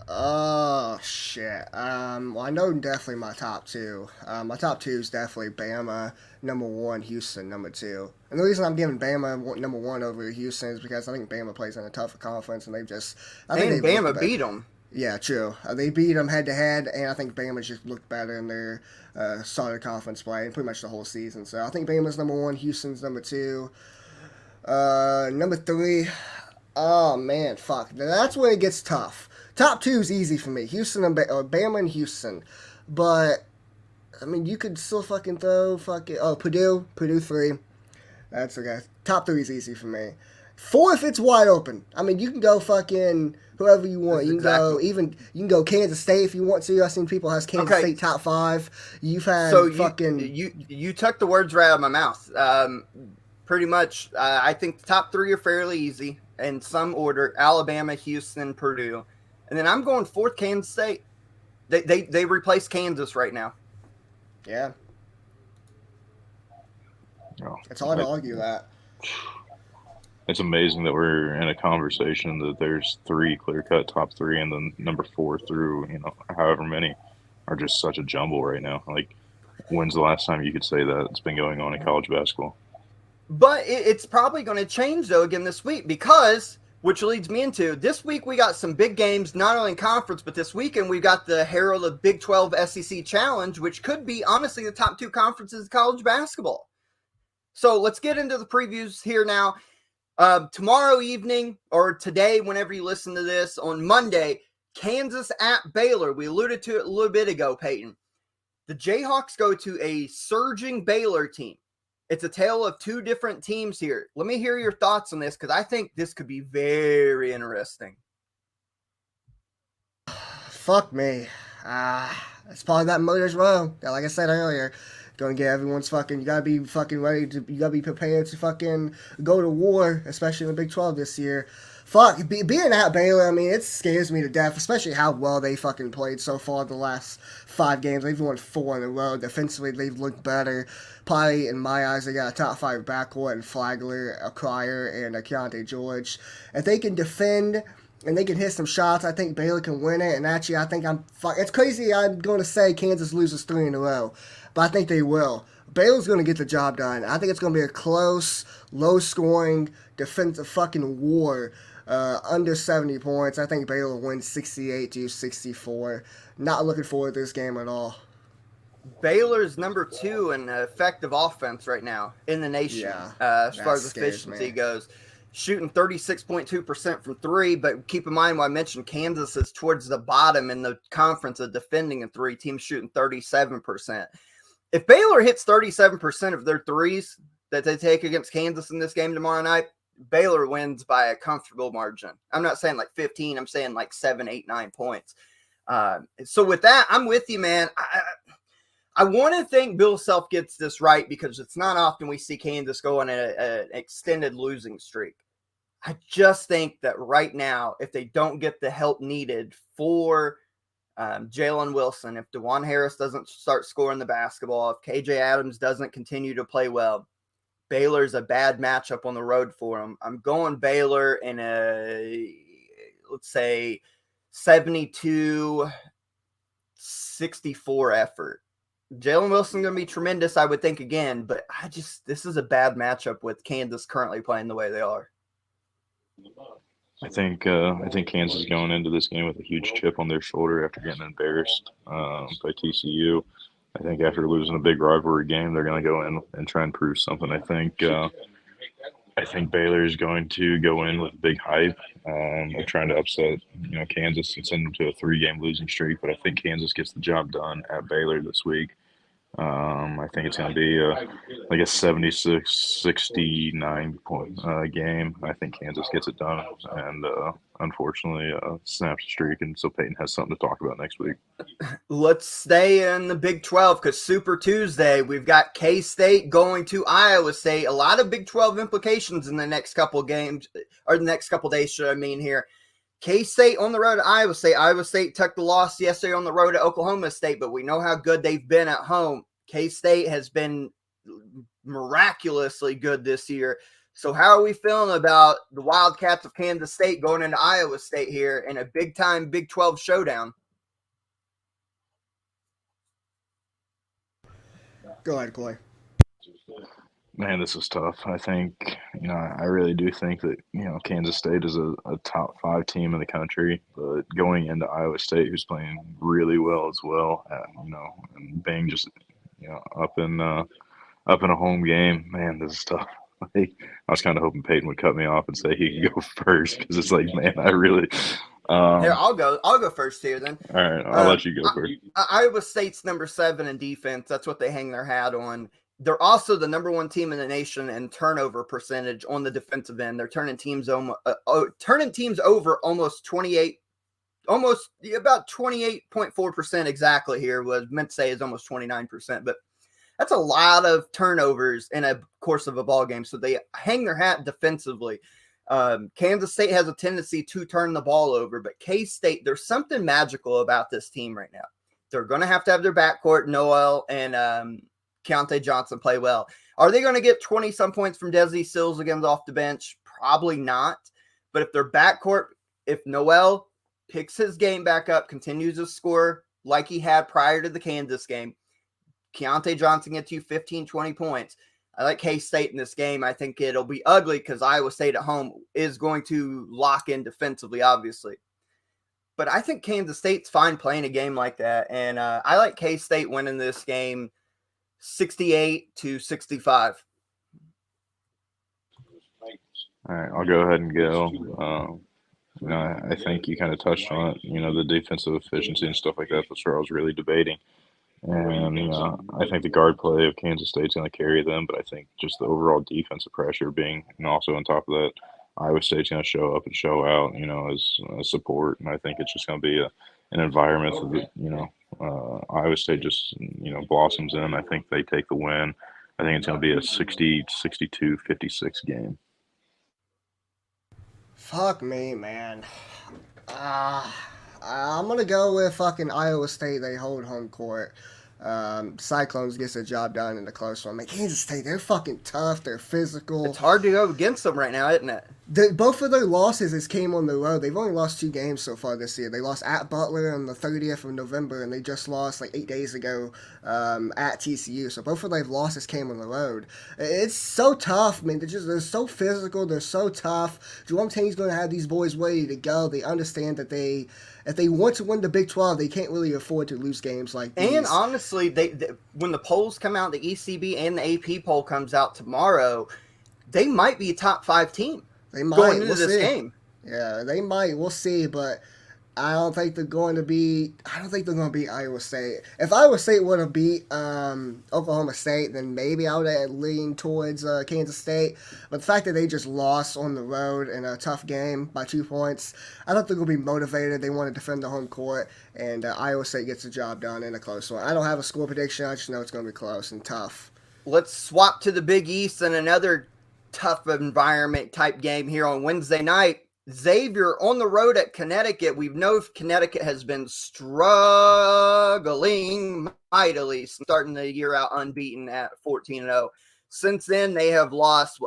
Oh, shit. Well, I know definitely my top 2. My top 2 is definitely Bama, number 1, Houston, number 2. And the reason I'm giving Bama number 1 over Houston is because I think Bama plays in a tougher conference, and they've just... And Bama beat them. Yeah, true. They beat them head-to-head, and I think Bama just looked better in their starter conference play and pretty much the whole season. So I think Bama's number 1, Houston's number 2. Number 3, oh, man, fuck. That's when it gets tough. Top 2 is easy for me. Houston and Bama and Houston. But, you could still fucking throw Purdue 3. That's okay. Top 3 is easy for me. 4th, it's wide open. You can go fucking whoever you want. You can go Kansas State if you want to. I've seen people has Kansas State top 5. You've had you took the words right out of my mouth. Pretty much, I think the top 3 are fairly easy in some order: Alabama, Houston, Purdue, and then I'm going 4th, Kansas State. They replaced Kansas right now. Yeah, it's hard to argue that. It's amazing that we're in a conversation that there's 3 clear-cut top 3, and then number 4 through, however many are just such a jumble right now. Like, when's the last time you could say that it's been going on in college basketball? But it's probably going to change, though, again this week, because Which leads me into this week, we got some big games, not only in conference, but this weekend we've got the Herald of Big 12 SEC Challenge, which could be, honestly, the top two conferences in college basketball. So let's get into the previews here now. Tomorrow evening, or today, whenever you listen to this, on Monday, Kansas at Baylor. We alluded to it a little bit ago, Peyton. The Jayhawks go to a surging Baylor team. It's a tale of two different teams here. Let me hear your thoughts on this, because I think this could be very interesting. Fuck me. It's probably that mood as well. Like I said earlier, gonna get everyone's fucking. You gotta be fucking ready to. You gotta be prepared to fucking go to war, especially in the Big 12 this year. Fuck, being at Baylor, I mean, it scares me to death, especially how well they fucking played so far the last 5 games. They've won 4 in a row. Defensively, they've looked better. Probably, in my eyes, they got a top 5 backcourt in Flagler, a Cryer, and a Keontae George. If they can defend and they can hit some shots, I think Baylor can win it. And actually, I think it's crazy I'm going to say Kansas loses 3 in a row, but I think they will. Baylor's going to get the job done. I think it's going to be a close, low-scoring, defensive fucking war. Under 70 points. I think Baylor wins 68-64. Not looking forward to this game at all. Baylor's number 2 in effective offense right now in the nation, as far as efficiency goes. Shooting 36.2% from 3, but keep in mind what I mentioned, Kansas is towards the bottom in the conference of defending a 3. Teams shooting 37%. If Baylor hits 37% of their threes that they take against Kansas in this game tomorrow night, Baylor wins by a comfortable margin. I'm not saying like 15. I'm saying like 7, 8, 9 points. So with that, I'm with you, man. I want to think Bill Self gets this right, because it's not often we see Kansas go on an extended losing streak. I just think that right now, if they don't get the help needed for Jalen Wilson, if DeJuan Harris doesn't start scoring the basketball, if KJ Adams doesn't continue to play well, Baylor's a bad matchup on the road for them. I'm going Baylor in a, let's say, 72-64 effort. Jalen Wilson going to be tremendous, I would think, again, but this is a bad matchup with Kansas currently playing the way they are. I think Kansas is going into this game with a huge chip on their shoulder after getting embarrassed by TCU. I think after losing a big rivalry game, they're going to go in and try and prove something. I think Baylor is going to go in with big hype. They're trying to upset Kansas and send them to a 3-game losing streak, but I think Kansas gets the job done at Baylor this week. I think it's going to be like a 76-69 point game. I think Kansas gets it done and unfortunately snaps the streak, and so Peyton has something to talk about next week. Let's stay in the Big 12 because Super Tuesday, we've got K-State going to Iowa State. A lot of Big 12 implications in the next couple games, or the next couple days, should I mean here. K-State on the road to Iowa State. Iowa State took the loss yesterday on the road to Oklahoma State, but we know how good they've been at home. K-State has been miraculously good this year. So how are we feeling about the Wildcats of Kansas State going into Iowa State here in a big-time Big 12 showdown? Go ahead, Clay. Man, this is tough. I think, I really do think that, Kansas State is a top 5 team in the country, but going into Iowa State, who's playing really well as well, and being just, up in a home game, man, this is tough. I was kind of hoping Peyton would cut me off and say he could go first, because it's like, man, I really. Here, I'll go first here then. All right, I'll let you go first. Iowa State's number 7 in defense. That's what they hang their hat on. They're also the number 1 team in the nation in turnover percentage on the defensive end. They're turning teams over almost 28, almost about 28.4% exactly here. Was meant to say is almost 29%, but that's a lot of turnovers in a course of a ball game. So they hang their hat defensively. Kansas State has a tendency to turn the ball over, but K-State, there's something magical about this team right now. They're going to have their backcourt, Noel and Keontae Johnson, play well. Are they going to get 20-some points from Desi Sills again off the bench? Probably not. But if their backcourt, if Noel picks his game back up, continues to score like he had prior to the Kansas game, Keontae Johnson gets you 15, 20 points. I like K-State in this game. I think it'll be ugly because Iowa State at home is going to lock in defensively, obviously. But I think Kansas State's fine playing a game like that. And I like K-State winning this game 68-65. All right, I'll go ahead and go. I think you kind of touched on it. The defensive efficiency and stuff like that. That's where I was really debating. And I think the guard play of Kansas State's going to carry them, but I think just the overall defensive pressure being, and also on top of that, Iowa State's going to show up and show out, as support. And I think it's just going to be an environment that, Iowa State just, blossoms in. I think they take the win. I think it's going to be a 60-62, 56 game. Fuck me, man. I'm going to go with fucking Iowa State. They hold home court. Cyclones gets the job done in the close one. Kansas State, they're fucking tough. They're physical. It's hard to go against them right now, isn't it? Both of their losses came on the road. They've only lost 2 games so far this year. They lost at Butler on the 30th of November, and they just lost like 8 days ago at TCU. So both of their losses came on the road. It's so tough, man. They're so physical. They're so tough. Jerome Tane's going to have these boys ready to go. They understand that if they want to win the Big 12, they can't really afford to lose games like these. And honestly, they when the polls come out, the ECB and the AP poll comes out tomorrow, they might be a top 5 team. They might. Going into this game. Yeah, they might. We'll see, but I don't think they're going to beat Iowa State. If Iowa State would have beat Oklahoma State, then maybe I would have leaned towards Kansas State. But the fact that they just lost on the road in a tough game by 2 points, I don't think they'll be motivated. They want to defend the home court, and Iowa State gets the job done in a close one. I don't have a score prediction. I just know it's going to be close and tough. Let's swap to the Big East and another tough environment type game here on Wednesday night. Xavier on the road at Connecticut. We know Connecticut has been struggling mightily, starting the year out unbeaten at 14-0. Since then, they have lost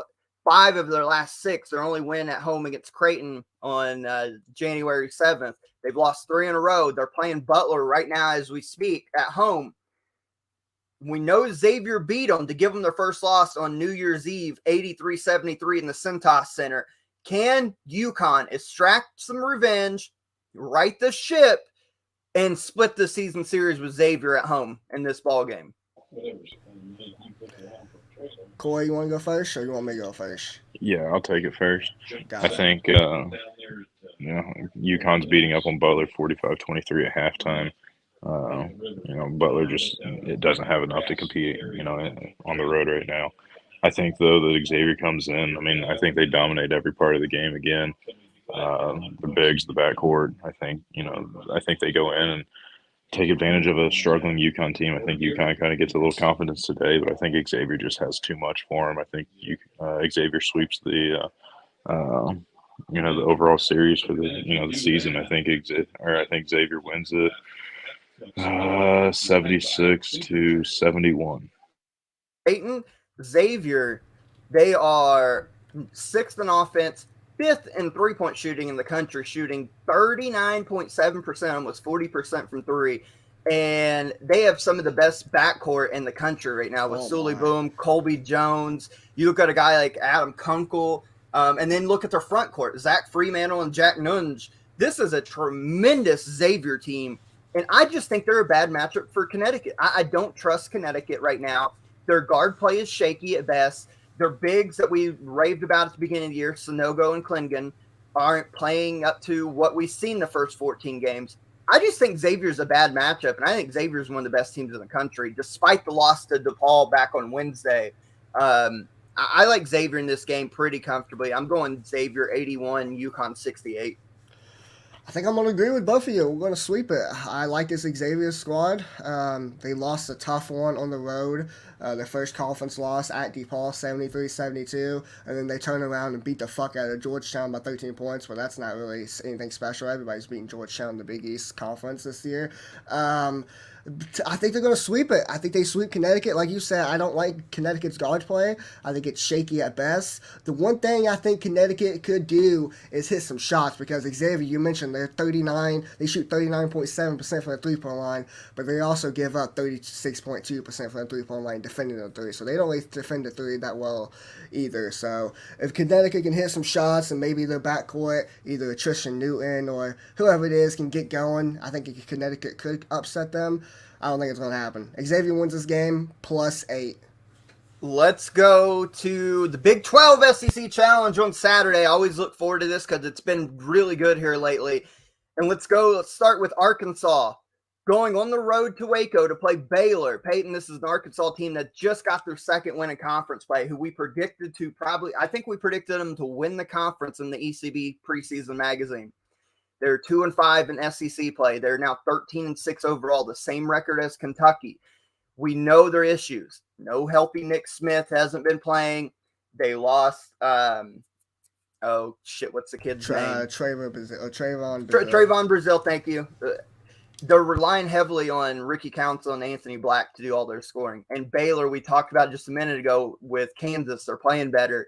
5 of their last 6. Their only win at home against Creighton on January 7th. They've lost 3 in a row. They're playing Butler right now as we speak at home. We know Xavier beat them to give them their first loss on New Year's Eve, 83-73 in the Cintas Center. Can UConn extract some revenge, right the ship, and split the season series with Xavier at home in this ball game? Corey, you want to go first, or you want me to go first? Yeah, I'll take it first. Got I it. think UConn's beating up on Butler 45-23 at halftime. Butler it doesn't have enough to compete, on the road right now. I think, though, that Xavier comes in. I think they dominate every part of the game again. The bigs, the backcourt. I think they go in and take advantage of a struggling UConn team. I think UConn kind of gets a little confidence today, but I think Xavier just has too much for him. I think Xavier sweeps the overall series for the season. I think Xavier wins it 76-71. Peyton, Xavier, they are 6th in offense, 5th in three-point shooting in the country, shooting 39.7%, almost 40% from 3. And they have some of the best backcourt in the country right now with Sully Boom, Colby Jones. You look at a guy like Adam Kunkel, and then look at their front court, Zach Fremantle and Jack Nunge. This is a tremendous Xavier team, and I just think they're a bad matchup for Connecticut. I don't trust Connecticut right now. Their guard play is shaky at best. Their bigs that we raved about at the beginning of the year, Sonogo and Klingon, aren't playing up to what we've seen the first 14 games. I just think Xavier's a bad matchup, and I think Xavier's one of the best teams in the country, despite the loss to DePaul back on Wednesday. I like Xavier in this game pretty comfortably. I'm going Xavier 81, UConn 68. I think I'm going to agree with both of you. We're going to sweep it. I like this Xavier squad. They lost a tough one on the road. Their first conference loss at DePaul, 73-72. And then they turn around and beat the fuck out of Georgetown by 13 points. But that's not really anything special. Everybody's beating Georgetown in the Big East Conference this year. I think they're going to sweep it. I think they sweep Connecticut. Like you said, I don't like Connecticut's guard play. I think it's shaky at best. The one thing I think Connecticut could do is hit some shots because Xavier, you mentioned they shoot 39.7% from the three-point line, but they also give up 36.2% from the three-point line defending the three. So they don't really defend the three that well either. So if Connecticut can hit some shots and maybe their backcourt, either Tristan Newton or whoever it is, can get going, I think Connecticut could upset them. I don't think it's going to happen. Xavier wins this game +8. Let's go to the Big 12 SEC Challenge on Saturday. I always look forward to this because it's been really good here lately. And let's start with Arkansas going on the road to Waco to play Baylor. Peyton, this is an Arkansas team that just got their second win in conference play, who we predicted to I think we predicted them to win the conference in the ECB preseason magazine. They're 2-5 in SEC play. They're now 13-6 overall, the same record as Kentucky. We know their issues. No healthy Nick Smith hasn't been playing. They lost. What's the kid's name? Trayvon Brazile. Thank you. They're relying heavily on Ricky Council and Anthony Black to do all their scoring. And Baylor, we talked about just a minute ago with Kansas, they're playing better.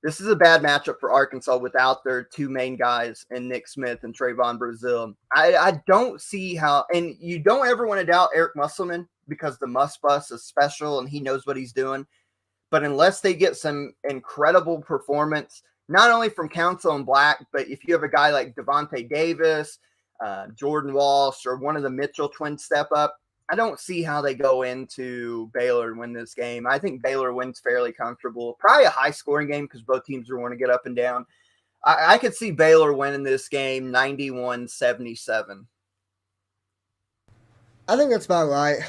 This is a bad matchup for Arkansas without their two main guys in Nick Smith and Trayvon Brazile. I don't see how, and you don't ever want to doubt Eric Musselman because the Muss Bus is special and he knows what he's doing. But unless they get some incredible performance, not only from Council and Black, but if you have a guy like Devontae Davis, Jordan Walsh, or one of the Mitchell twins step up, I don't see how they go into Baylor and win this game. I think Baylor wins fairly comfortable. Probably a high-scoring game because both teams are going to get up and down. I could see Baylor winning this game 91-77. I think that's about right.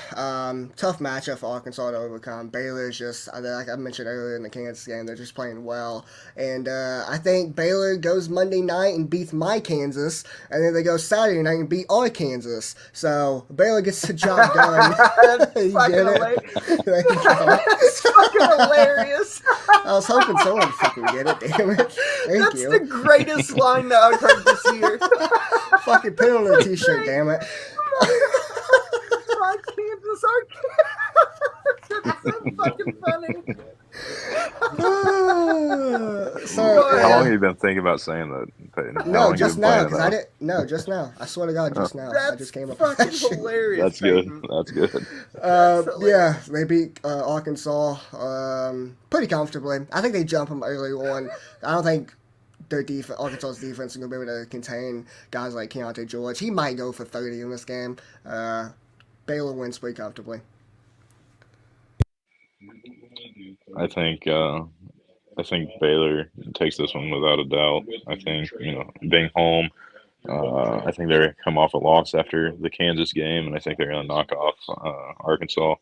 Tough matchup for Arkansas to overcome. Baylor's just, like I mentioned earlier in the Kansas game, they're just playing well. And I think Baylor goes Monday night and beats my Kansas, and then they go Saturday night and beat our Kansas. So Baylor gets the job done. That's fucking hilarious. I was hoping someone would fucking get it, damn it. Thank you. That's the greatest line that I've heard this year. Fucking put it on a t-shirt, damn it. Kansas, that's so fucking funny. How long have you been thinking about saying that, Peyton? No, just now, because I didn't. No, just now. I swear to God, just now. I just came up with that shit. Hilarious. That's good. That's good. Yeah, they beat Arkansas pretty comfortably. I think they jump them early on. I don't think their Arkansas's defense is going to be able to contain guys like Keontae George. He might go for 30 in this game. Baylor wins pretty comfortably. I think Baylor takes this one without a doubt. I think, being home, I think they're come off a loss after the Kansas game, and I think they're going to knock off Arkansas.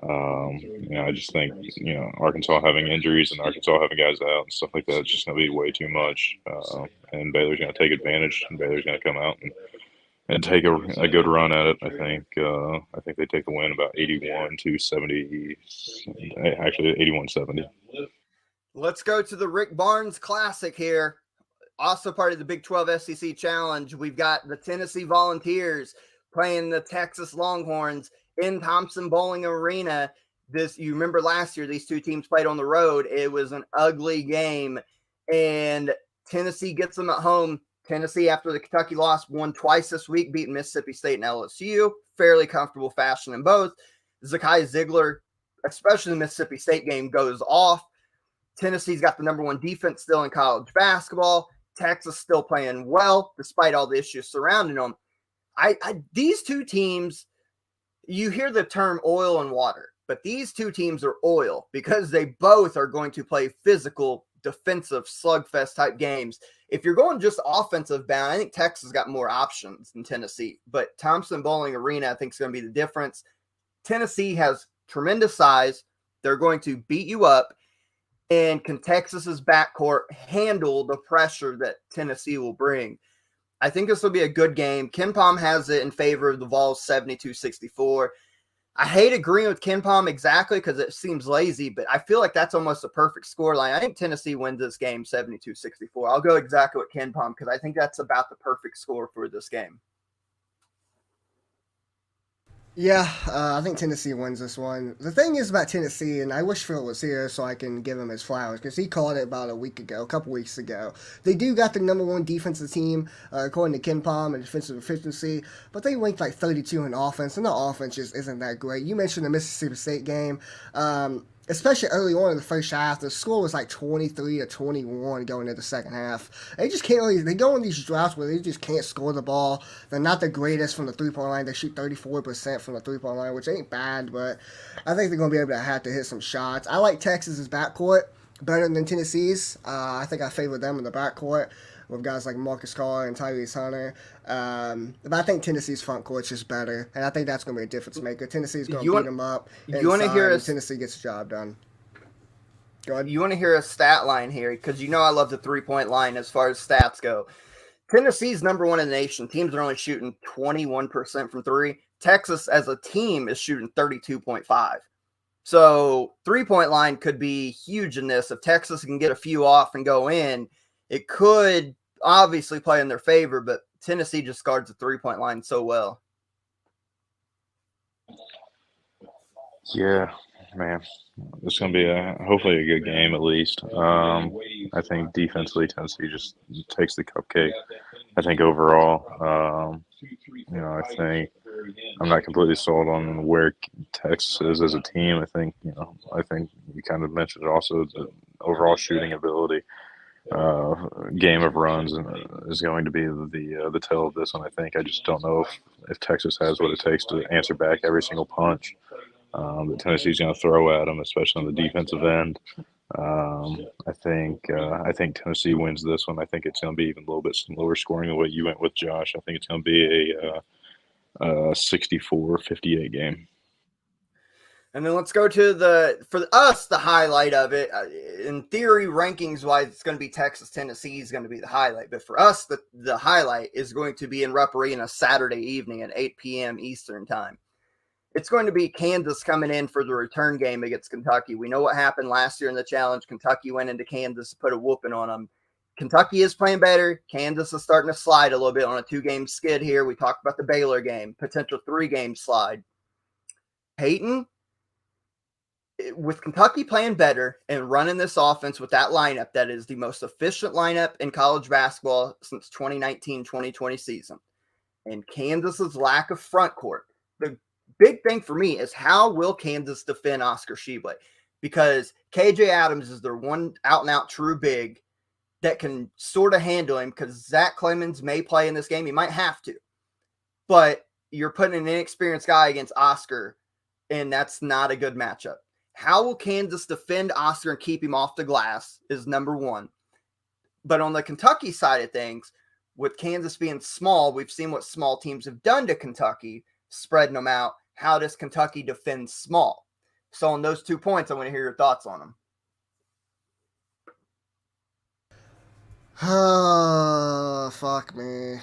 I just think, Arkansas having injuries and Arkansas having guys out and stuff like that, it's just going to be way too much. And Baylor's going to take advantage, and Baylor's going to come out and take a good run at it. I think they take the win about 81-70, actually 81-70. Let's go to the Rick Barnes Classic here. Also part of the Big 12 SEC Challenge. We've got the Tennessee Volunteers playing the Texas Longhorns in Thompson-Boling Arena. You remember last year, these two teams played on the road. It was an ugly game, and Tennessee gets them at home. Tennessee, after the Kentucky loss, won twice this week, beating Mississippi State and LSU. Fairly comfortable fashion in both. Zakai Ziegler, especially the Mississippi State game, goes off. Tennessee's got the number one defense still in college basketball. Texas still playing well, despite all the issues surrounding them. These two teams, you hear the term oil and water, but these two teams are oil because they both are going to play physical, defensive, slugfest type games. If you're going just offensive bound, I think Texas got more options than Tennessee, but Thompson-Boling Arena, I think, is going to be the difference. Tennessee has tremendous size. They're going to beat you up, and can Texas's backcourt handle the pressure that Tennessee will bring? I think this will be a good game. KenPom has it in favor of the Vols 72-64. I hate agreeing with KenPom exactly because it seems lazy, but I feel like that's almost a perfect scoreline. I think Tennessee wins this game 72-64. I'll go exactly with KenPom because I think that's about the perfect score for this game. Yeah, I think Tennessee wins this one. The thing is about Tennessee, and I wish Phil was here so I can give him his flowers, because he called it about a couple weeks ago. They do got the number one defensive team, according to Ken Palm, in defensive efficiency, but they ranked like 32 in offense, and the offense just isn't that great. You mentioned the Mississippi State game. Especially early on in the first half, the score was like 23-21 going into the second half. They just can't really, they go in these droughts where they just can't score the ball. They're not the greatest from the three-point line. They shoot 34% from the three-point line, which ain't bad, but I think they're going to be able to have to hit some shots. I like Texas's backcourt better than Tennessee's. I think I favor them in the backcourt with guys like Marcus Carr and Tyrese Hunter. But I think Tennessee's front court's just better, and I think that's going to be a difference maker. Tennessee's going to beat them up. You want to hear Tennessee gets the job done. Go ahead. You want to hear a stat line here, because you know I love the three-point line as far as stats go. Tennessee's number one in the nation. Teams are only shooting 21% from three. Texas as a team is shooting 32.5. So three-point line could be huge in this. If Texas can get a few off and go in, it could obviously play in their favor, but Tennessee just guards the three-point line so well. Yeah, man. It's going to be hopefully a good game at least. I think defensively Tennessee just takes the cupcake. I think overall, I think I'm not completely sold on where Texas is as a team. I think you kind of mentioned also the overall shooting ability. Game of runs is going to be the tell of this one. I just don't know if Texas has what it takes to answer back every single punch that Tennessee's going to throw at them, especially on the defensive end. I think Tennessee wins this one. I think it's going to be even a little bit lower scoring than what you went with, Josh. I think it's going to be a 64-58 game. And then let's go to for us, the highlight of it. In theory, rankings-wise, it's going to be Texas-Tennessee is going to be the highlight. But for us, the highlight is going to be in Rupp Arena Saturday evening at 8 p.m. Eastern time. It's going to be Kansas coming in for the return game against Kentucky. We know what happened last year in the challenge. Kentucky went into Kansas to put a whooping on them. Kentucky is playing better. Kansas is starting to slide a little bit on a 2-game skid here. We talked about the Baylor game, potential 3-game slide. Peyton, with Kentucky playing better and running this offense with that lineup that is the most efficient lineup in college basketball since 2019-2020 season, and Kansas's lack of front court, the big thing for me is how will Kansas defend Oscar Tshiebwe? Because KJ Adams is their one out-and-out true big that can sort of handle him, because Zach Clemens may play in this game. He might have to. But you're putting an inexperienced guy against Oscar, and that's not a good matchup. How will Kansas defend Oscar and keep him off the glass is number one. But on the Kentucky side of things, with Kansas being small, we've seen what small teams have done to Kentucky, spreading them out. How does Kentucky defend small? So on those 2 points, I want to hear your thoughts on them. Oh, fuck me.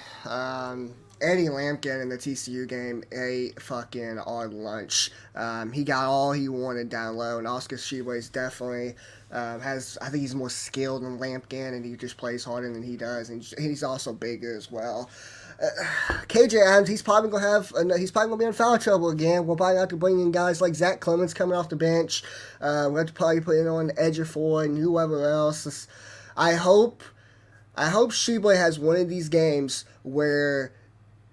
Eddie Lampkin in the TCU game ate fucking on lunch. He got all he wanted down low, and Oscar Tshiebwe's definitely I think he's more skilled than Lampkin, and he just plays harder than he does, and he's also bigger as well. KJ Adams, he's probably gonna be in foul trouble again. We'll probably have to bring in guys like Zach Clemens coming off the bench. We'll have to probably put it on Edger Ford and whoever else. I hope Tshiebwe has one of these games where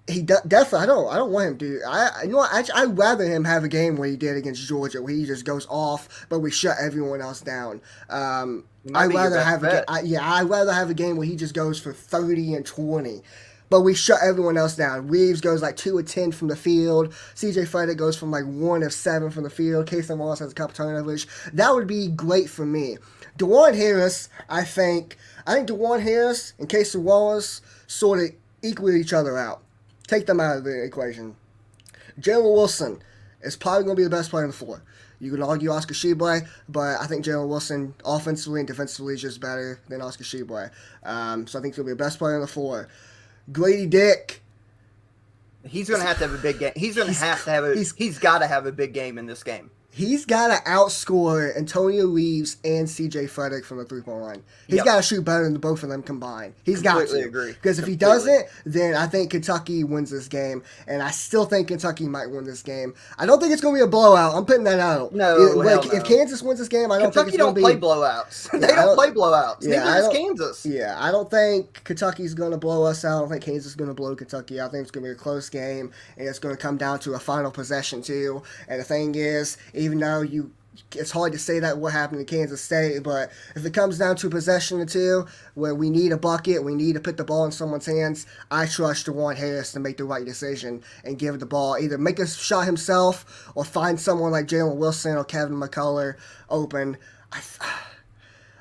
he definitely. I don't want him to. I'd rather him have a game where he did against Georgia, where he just goes off, but we shut everyone else down. I'd rather have a game where he just goes for 30 and 20. But we shut everyone else down. Reeves goes like 2 of 10 from the field. CJ Frederick goes from like 1 of 7 from the field. Casey Wallace has a couple turnovers. That would be great for me. DeJuan Harris, I think DeJuan Harris and Casey Wallace sort of equal each other out. Take them out of the equation. Jalen Wilson is probably going to be the best player on the floor. You can argue Oscar Tshiebwe, but I think Jalen Wilson, offensively and defensively, is just better than Oscar Tshiebwe. So I think he'll be the best player on the floor. Grady Dick. He's going to have a big game. He's got to have a big game in this game. He's got to outscore Antonio Reeves and C.J. Frederick from the three-point line. He's got to shoot better than both of them combined. He's got to. Completely agree. Because if he doesn't, then I think Kentucky wins this game, and I still think Kentucky might win this game. I don't think it's going to be a blowout. I'm putting that out. No, if Kansas wins this game, I don't think it's going to be. Kentucky don't play blowouts. They don't play blowouts. Yeah, Neither does Kansas. Yeah, I don't think Kentucky's going to blow us out. I don't think Kansas is going to blow Kentucky. I think it's going to be a close game, and it's going to come down to a final possession too. And the thing is, even though it's hard to say that what happened in Kansas State, but if it comes down to a possession or two where we need a bucket, we need to put the ball in someone's hands, I trust DeJuan Harris to make the right decision and give the ball, either make a shot himself or find someone like Jalen Wilson or Kevin McCullough open.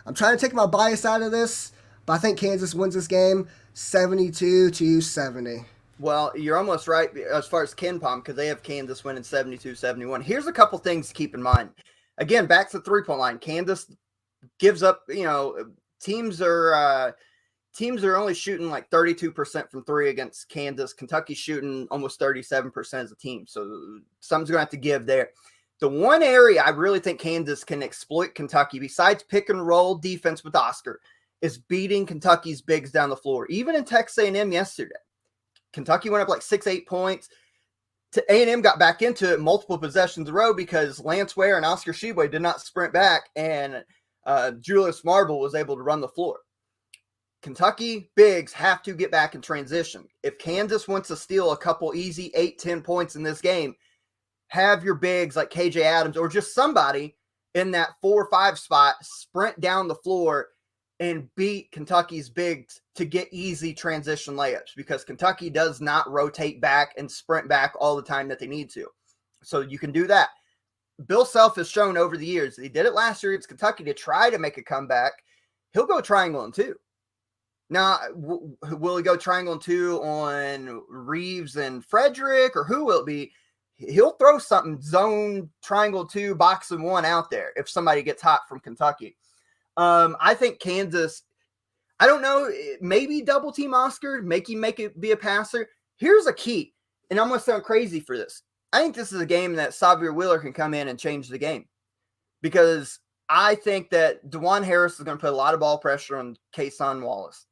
I'm trying to take my bias out of this, but I think Kansas wins this game 72-70. Well, you're almost right as far as KenPom, because they have Kansas winning 72-71. Here's a couple things to keep in mind. Again, back to the three-point line. Kansas gives up, teams are only shooting like 32% from three against Kansas. Kentucky's shooting almost 37% as a team. So something's going to have to give there. The one area I really think Kansas can exploit Kentucky, besides pick and roll defense with Oscar, is beating Kentucky's bigs down the floor. Even in Texas A&M yesterday, Kentucky went up like 6-8 points. A&M got back into it multiple possessions in a row because Lance Ware and Oscar Tshiebwe did not sprint back, and Julius Marble was able to run the floor. Kentucky bigs have to get back in transition. If Kansas wants to steal a couple easy 8-10 points in this game, have your bigs like KJ Adams or just somebody in that 4 or 5 spot sprint down the floor and beat Kentucky's bigs to get easy transition layups, because Kentucky does not rotate back and sprint back all the time that they need to. So you can do that. Bill Self has shown over the years, he did it last year against Kentucky to try to make a comeback. He'll go triangle and 2. Now, will he go triangle and 2 on Reeves and Frederick, or who will it be? He'll throw something zone triangle 2, box and 1 out there if somebody gets hot from Kentucky. I think Kansas, I don't know, maybe double team Oscar, make it be a passer. Here's a key, and I'm going to sound crazy for this. I think this is a game that Xavier Wheeler can come in and change the game, because I think that DeJuan Harris is going to put a lot of ball pressure on Kason Wallace,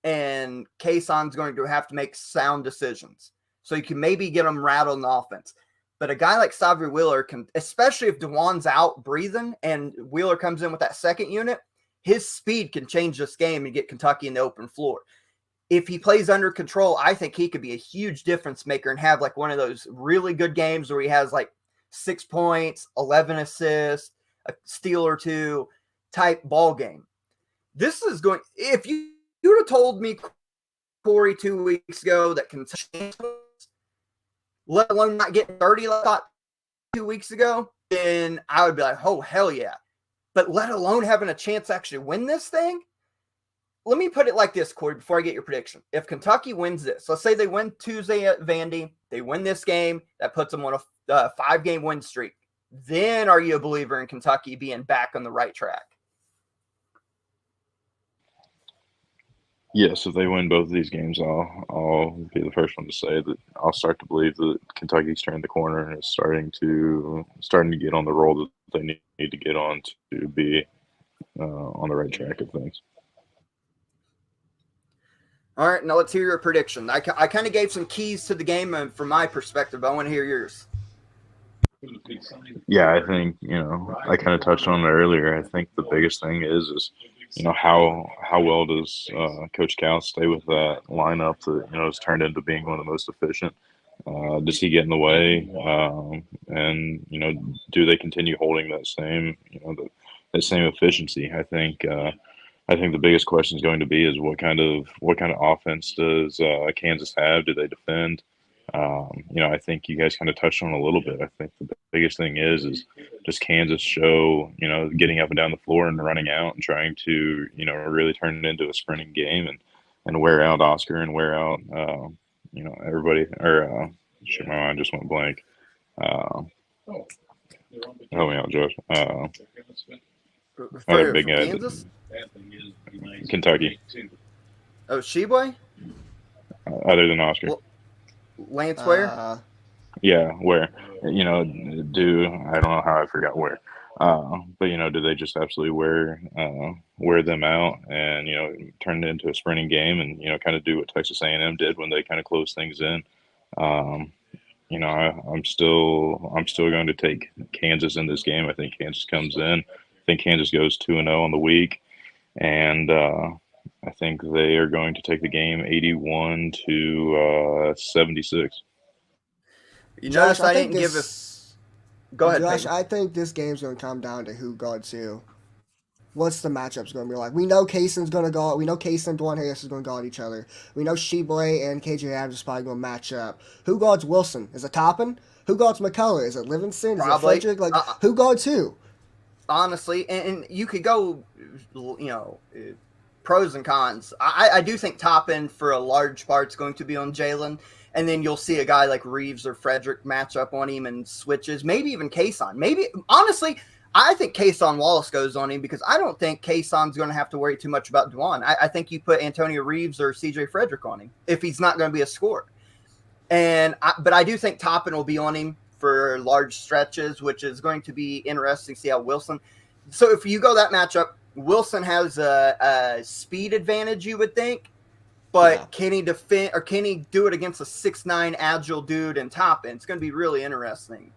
and Kason's going to have to make sound decisions. So you can maybe get them rattled in the offense. But a guy like Xavier Wheeler can, especially if DeJuan's out breathing and Wheeler comes in with that second unit, his speed can change this game and get Kentucky in the open floor. If he plays under control, I think he could be a huge difference maker and have like one of those really good games where he has like 6 points, 11 assists, a steal or 2 type ball game. This is going, if you would have told me, Corey, 2 weeks ago that Kentucky, let alone not getting 30 like I thought 2 weeks ago, then I would be like, oh, hell yeah. But let alone having a chance to actually win this thing? Let me put it like this, Corey, before I get your prediction. If Kentucky wins this, let's say they win Tuesday at Vandy, they win this game, that puts them on a 5-game win streak. Then are you a believer in Kentucky being back on the right track? Yes, if they win both of these games, I'll be the first one to say that I'll start to believe that Kentucky's turned the corner and is starting to get on the roll that they need to get on to be on the right track of things. All right, now let's hear your prediction. I kind of gave some keys to the game from my perspective, but I want to hear yours. Yeah, I think, I kind of touched on it earlier. I think the biggest thing is how well does Coach Cal stay with that lineup that, has turned into being one of the most efficient? Does he get in the way? And, do they continue holding that same, that same efficiency? I think the biggest question is going to be is what kind of offense does Kansas have? Do they defend? I think you guys kind of touched on it a little bit. I think the biggest thing is does Kansas show, getting up and down the floor and running out and trying to, really turn it into a sprinting game and wear out Oscar and wear out, everybody. Or shit, my mind just went blank. Help me out, Josh. Other big guy. Kansas? Kentucky. Oh, Tshiebwe? Other than Oscar. Lance Ware? Yeah, where, I don't know how I forgot where. But do they just absolutely wear them out and turn it into a sprinting game and kind of do what Texas A&M did when they kind of closed things in. Um, I'm still going to take Kansas in this game. I think Kansas comes in. I think Kansas goes 2-0 on the week, and I think they are going to take the game 81 to 76. You Josh, notice I I think didn't give this. us. Go ahead, Josh, Peyton. I think this game's gonna come down to who guards who. What's the matchup's going to be like? We know Kaysen's going to guard. We know Kaysen and Dwan Harris is going to guard each other. We know Sheboy and KJ Adams is probably going to match up. Who guards Wilson? Is it Toppin? Who guards McCullough? Is it Livingston? Is it Probably. Frederick? Who guards who? Honestly, and you could go, pros and cons. I do think top end for a large part is going to be on Jalen, and then you'll see a guy like Reeves or Frederick match up on him and switches. Maybe even Kason. Maybe honestly, I think Kason Wallace goes on him because I don't think Kason's going to have to worry too much about Dwan. I think you put Antonio Reeves or CJ Frederick on him if he's not going to be a scorer. But I do think Toppin will be on him for large stretches, which is going to be interesting to see how Wilson. So if you go that matchup, Wilson has a speed advantage, you would think, but Yeah. can he defend or can he do it against a 6'9" agile dude and Toppin? It's going to be really interesting.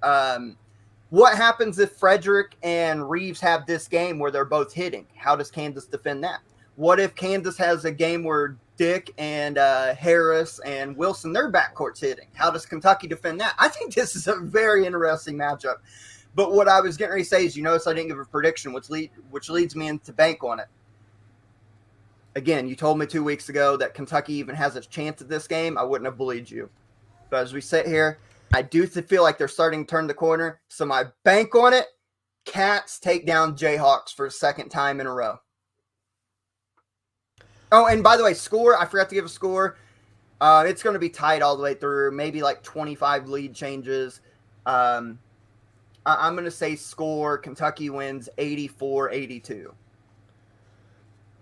What happens if Frederick and Reeves have this game where they're both hitting? How does Kansas defend that? What if Kansas has a game where Dick and Harris and Wilson, their backcourt's hitting? How does Kentucky defend that? I think this is a very interesting matchup. But what I was getting ready to say is, you notice I didn't give a prediction, which leads me into bank on it. Again, you told me 2 weeks ago that Kentucky even has a chance at this game. I wouldn't have believed you. But as we sit here, I do feel like they're starting to turn the corner. So my bank on it, Cats take down Jayhawks for a second time in a row. Oh, and by the way, score, I forgot to give a score. It's going to be tight all the way through, maybe like 25 lead changes. I'm going to say score, Kentucky wins 84-82.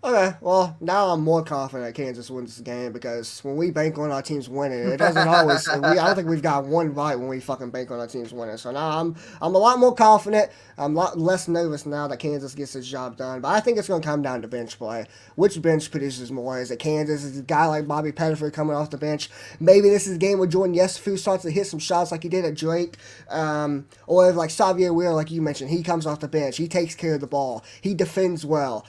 Okay, well, now I'm more confident Kansas wins the game because when we bank on our teams winning, it doesn't always. I don't think we've got one right when we fucking bank on our teams winning. So now I'm a lot more confident. I'm a lot less nervous now that Kansas gets its job done. But I think it's going to come down to bench play. Which bench produces more? Is it Kansas? Is it a guy like Bobby Pettiford coming off the bench? Maybe this is a game where Jordan Yesufu starts to hit some shots like he did at Drake. Or if like Xavier Wheeler, like you mentioned, he comes off the bench. He takes care of the ball. He defends well.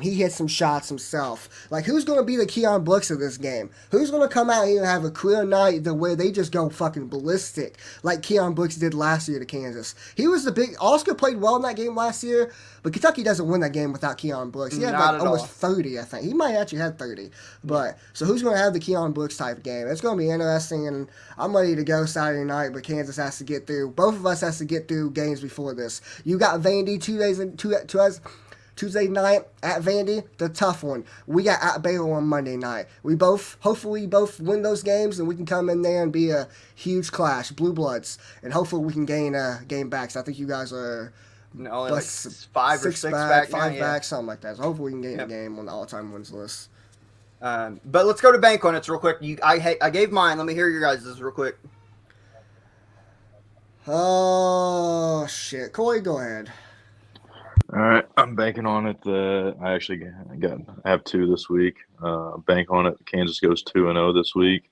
He hits some shots himself. Like, who's going to be the Keon Brooks of this game? Who's going to come out here and have a career night where they just go fucking ballistic like Keon Brooks did last year to Kansas? He was the big... Oscar played well in that game last year, but Kentucky doesn't win that game without Keon Brooks. He had Not like at almost all. 30, I think. He might actually have 30. But, so who's going to have the Keon Brooks type game? It's going to be interesting, and I'm ready to go Saturday night, but Kansas has to get through. Both of us has to get through games before this. You got Vandy Tuesday night at Vandy, the tough one. We got at Baylor on Monday night. Hopefully both win those games and we can come in there and be a huge clash, blue bloods, and hopefully we can gain a game back. So I think you guys are No, like 5 or 6 back. five now, back, something like that. So hopefully we can gain a game on the all-time wins list. But let's go to bank on it real quick. I gave mine. Let me hear your guys' real quick. Oh shit, Corey, go ahead. All right, I'm banking on it. I actually I have two this week. Bank on it. Kansas goes 2-0 this week,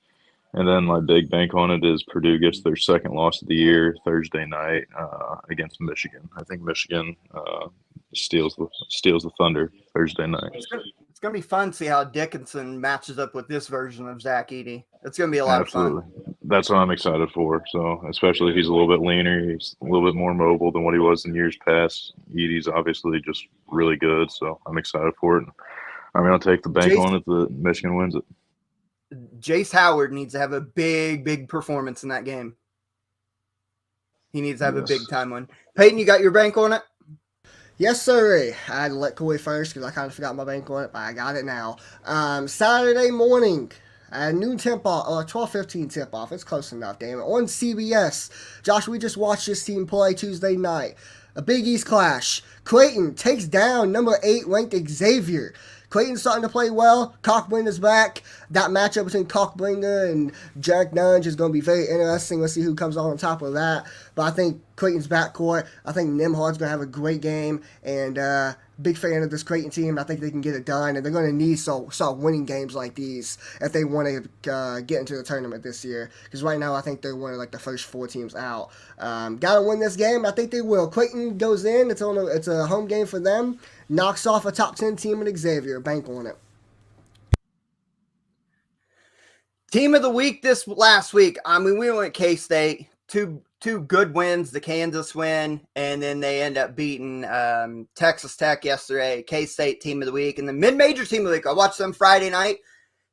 and then my big bank on it is Purdue gets their second loss of the year Thursday night against Michigan. I think Michigan steals the Thunder Thursday night. It's gonna be fun to see how Dickinson matches up with this version of Zach Edey. It's gonna be a lot of fun. That's what I'm excited for. So, especially if he's a little bit leaner, he's a little bit more mobile than what he was in years past. Edey's obviously just really good, so I'm excited for it. I'm going to take the bank on it that Michigan wins it. Jace Howard needs to have a big performance in that game. He needs to have a big time one. Peyton, you got your bank on it? Yes, sir. I had to let Corey first because I kind of forgot my bank on it, but I got it now. Saturday morning. Noon tip-off, or 12:15 tip-off. It's close enough, damn it. On CBS. Josh, we just watched this team play Tuesday night. A Big East clash. Creighton takes down number 8 ranked Xavier. Creighton's starting to play well. Cockbringer's back. That matchup between Cockbringer and Jarek Nunge is going to be very interesting. Let's see who comes on top of that. But I think Creighton's backcourt, I think Nimhard's going to have a great game. And big fan of this Creighton team. I think they can get it done. And they're going to need to start winning games like these if they want to get into the tournament this year. Because right now I think they're one of like the first 4 teams out. Got to win this game. I think they will. Creighton goes in. It's a home game for them. Knocks off a top 10 team in Xavier. Bank on it. Team of the week this last week. I mean, we went K-State. Two good wins, the Kansas win, and then they end up beating Texas Tech yesterday. K-State team of the week. And the mid-major team of the week, I watched them Friday night.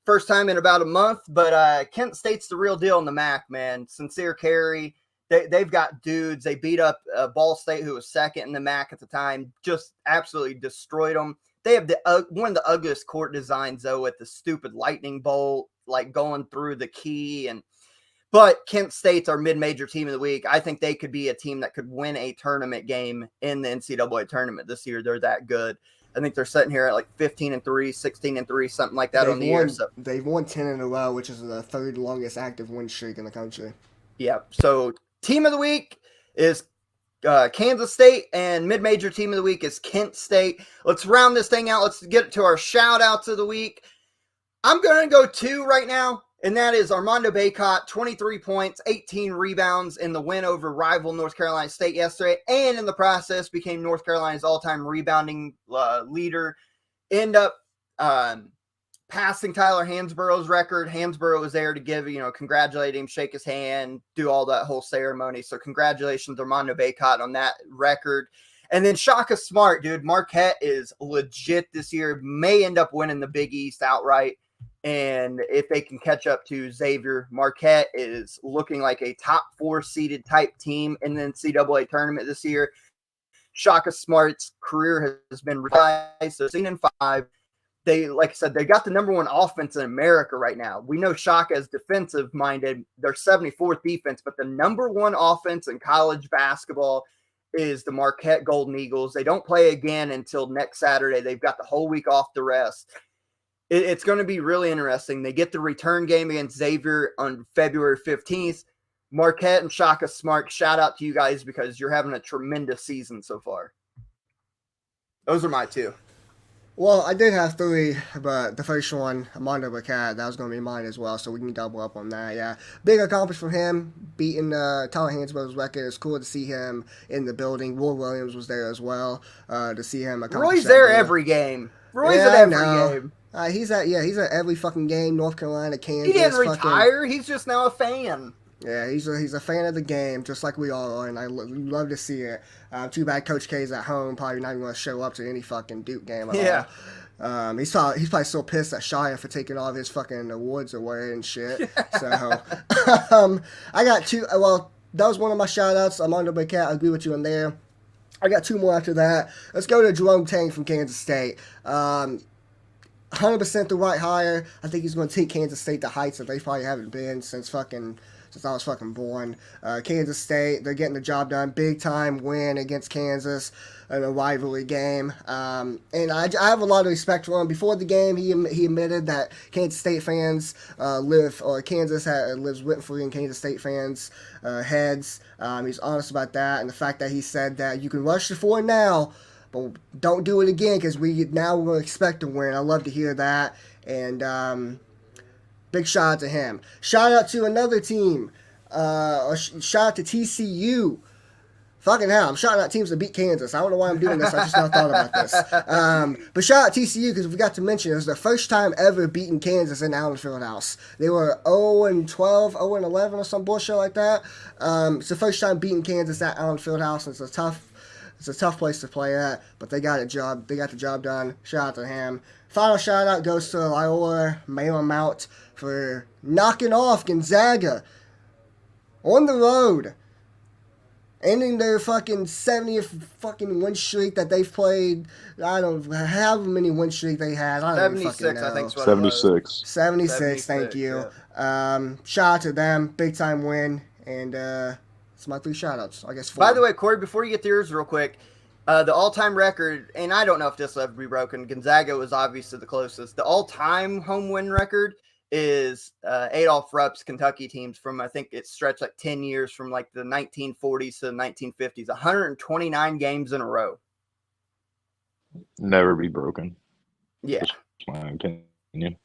First time in about a month, but Kent State's the real deal in the MAC, man. Sincere Carey. They've got dudes. They beat up Ball State, who was second in the MAC at the time. Just absolutely destroyed them. They have one of the ugliest court designs, though, with the stupid lightning bolt, like going through the key. But Kent State's our mid-major team of the week. I think they could be a team that could win a tournament game in the NCAA tournament this year. They're that good. I think they're sitting here at like 15-3, 16-3, something like that on the year. So they've won 10 in a row, which is the third longest active win streak in the country. Yeah. So team of the week is Kansas State, and mid-major team of the week is Kent State. Let's round this thing out. Let's get to our shout-outs of the week. I'm going to go 2 right now, and that is Armando Bacot, 23 points, 18 rebounds in the win over rival North Carolina State yesterday, and in the process became North Carolina's all-time rebounding leader. End up passing Tyler Hansborough's record. Hansborough was there to congratulate him, shake his hand, do all that whole ceremony. So congratulations, Armando Bacot, on that record. And then Shaka Smart, dude. Marquette is legit this year. May end up winning the Big East outright. And if they can catch up to Xavier, Marquette is looking like a top 4 seeded type team in the NCAA tournament this year. Shaka Smart's career has been revised, so 16-5. They, like I said, they got the number 1 offense in America right now. We know Shaka is defensive minded. They're 74th defense, but the number 1 offense in college basketball is the Marquette Golden Eagles. They don't play again until next Saturday. They've got the whole week off to rest. It's going to be really interesting. They get the return game against Xavier on February 15th. Marquette and Shaka Smart, shout out to you guys because you're having a tremendous season so far. Those are my 2. Well, I did have 3, but the first one, Armando Bacot, that was going to be mine as well, so we can double up on that, yeah. Big accomplishment for him, beating Tyler Hansborough's record. It's cool to see him in the building. Roy Williams was there as well, to see him accomplish Roy's there every game. Roy's at every game. He's at every fucking game, North Carolina, Kansas. He didn't retire. He's just now a fan. Yeah, he's a fan of the game, just like we all are, and I love to see it. Too bad Coach K's at home, probably not even going to show up to any fucking Duke game at all. He's probably still pissed at Shia for taking all of his fucking awards away and shit. So, I got 2. Well, that was one of my shout-outs. Armando Bacot, I agree with you on there. I got 2 more after that. Let's go to Jerome Tang from Kansas State. 100% the right hire. I think he's going to take Kansas State to heights that they probably haven't been since I was fucking born. Kansas State, they're getting the job done. Big time win against Kansas in a rivalry game. And I have a lot of respect for him. Before the game, he admitted that Kansas State fans Kansas lives rent-free in Kansas State fans' heads. He's honest about that. And the fact that he said that you can rush the 4 now, but don't do it again because we're going to expect to win. I love to hear that. And big shout out to him. Shout out to another team. Shout out to TCU. Fucking hell, I'm shouting out teams that beat Kansas. I don't know why I'm doing this. I just now thought about this. But shout out TCU because we got to mention it was their first time ever beating Kansas in Allen Fieldhouse. They were 0-12, 0-11 or some bullshit like that. It's the first time beating Kansas at Allen Fieldhouse. It's a tough place to play at, but they got the job done. Shout out to him. Final shout out goes to Loyola Marymount for knocking off Gonzaga on the road, ending their fucking 70th fucking win streak that they've played. I don't know how many win streak they had. I don't 76, fucking know. I think. 76. 76, thank you. Yeah. Shout out to them, big time win, and it's my 3 shout outs. I guess 4. By the way, Corey, before you get to yours real quick, The all-time record, and I don't know if this will ever be broken. Gonzaga was obviously the closest. The all-time home win record is Adolph Rupp's Kentucky teams from, I think it stretched like 10 years from like the 1940s to the 1950s, 129 games in a row. Never be broken. Yeah. That's my opinion.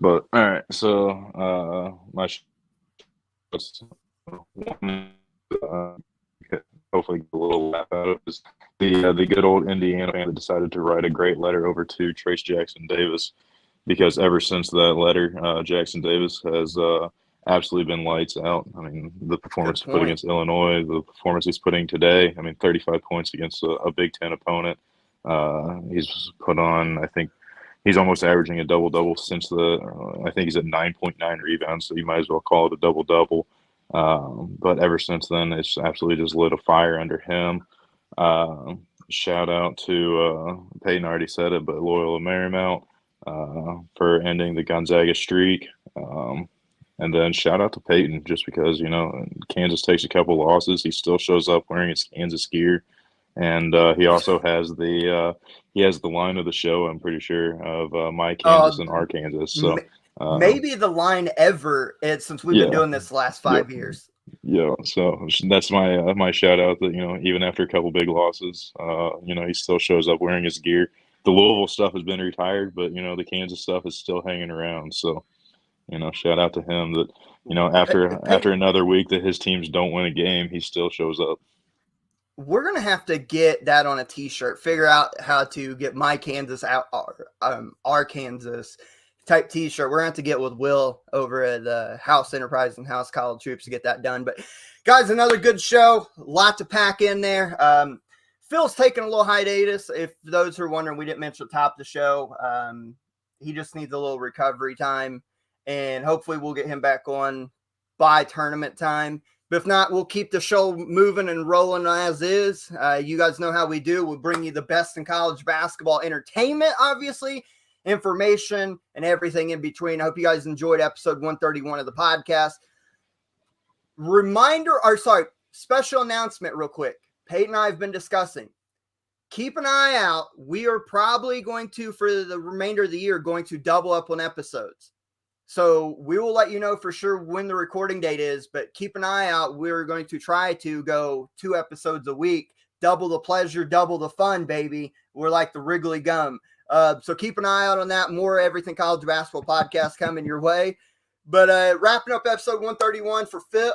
But all right, so my hopefully get a little laugh out of is the good old Indiana fan that decided to write a great letter over to Trace Jackson Davis, because ever since that letter, Jackson Davis has absolutely been lights out. I mean, the performance he put against Illinois, the performance he's putting today. I mean, 35 points against a Big Ten opponent. He's put on, I think, he's almost averaging a double-double since I think he's at 9.9 rebounds, so you might as well call it a double-double. But ever since then, it's absolutely just lit a fire under him. Shout out to Peyton already said it, but Loyola Marymount for ending the Gonzaga streak. And then shout out to Peyton, just because, Kansas takes a couple losses, he still shows up wearing his Kansas gear. And he also has the line of the show, I'm pretty sure, of my Kansas and our Kansas. So maybe the line ever since we've been doing this the last 5 years. Yeah, so that's my shout out that, even after a couple big losses, he still shows up wearing his gear. The Louisville stuff has been retired, but the Kansas stuff is still hanging around. So, shout out to him that, after another week that his teams don't win a game, he still shows up. We're going to have to get that on a t-shirt, figure out how to get my Kansas out, our Kansas type t-shirt. We're going to have to get with Will over at the House Enterprise and House College Hoops to get that done. But guys, another good show, a lot to pack in there. Phil's taking a little hiatus. If those who are wondering, we didn't mention at the top of the show. He just needs a little recovery time, and hopefully we'll get him back on by tournament time. But if not, we'll keep the show moving and rolling as is. You guys know how we do. We'll bring you the best in college basketball entertainment, obviously, information, and everything in between. I hope you guys enjoyed episode 131 of the podcast. Special announcement real quick. Peyton and I have been discussing. Keep an eye out. We are probably going to, for the remainder of the year, going to double up on episodes. So we will let you know for sure when the recording date is, but keep an eye out. We're going to try to go 2 episodes a week. Double the pleasure, double the fun, baby. We're like the Wrigley gum. So keep an eye out on that. More Everything College Basketball podcast coming your way. But wrapping up episode 131 for Phil,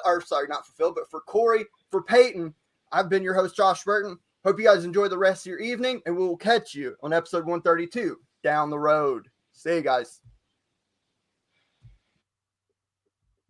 not for Phil, but for Corey, for Peyton, I've been your host, Josh Burton. Hope you guys enjoy the rest of your evening, and we'll catch you on episode 132 down the road. See you guys.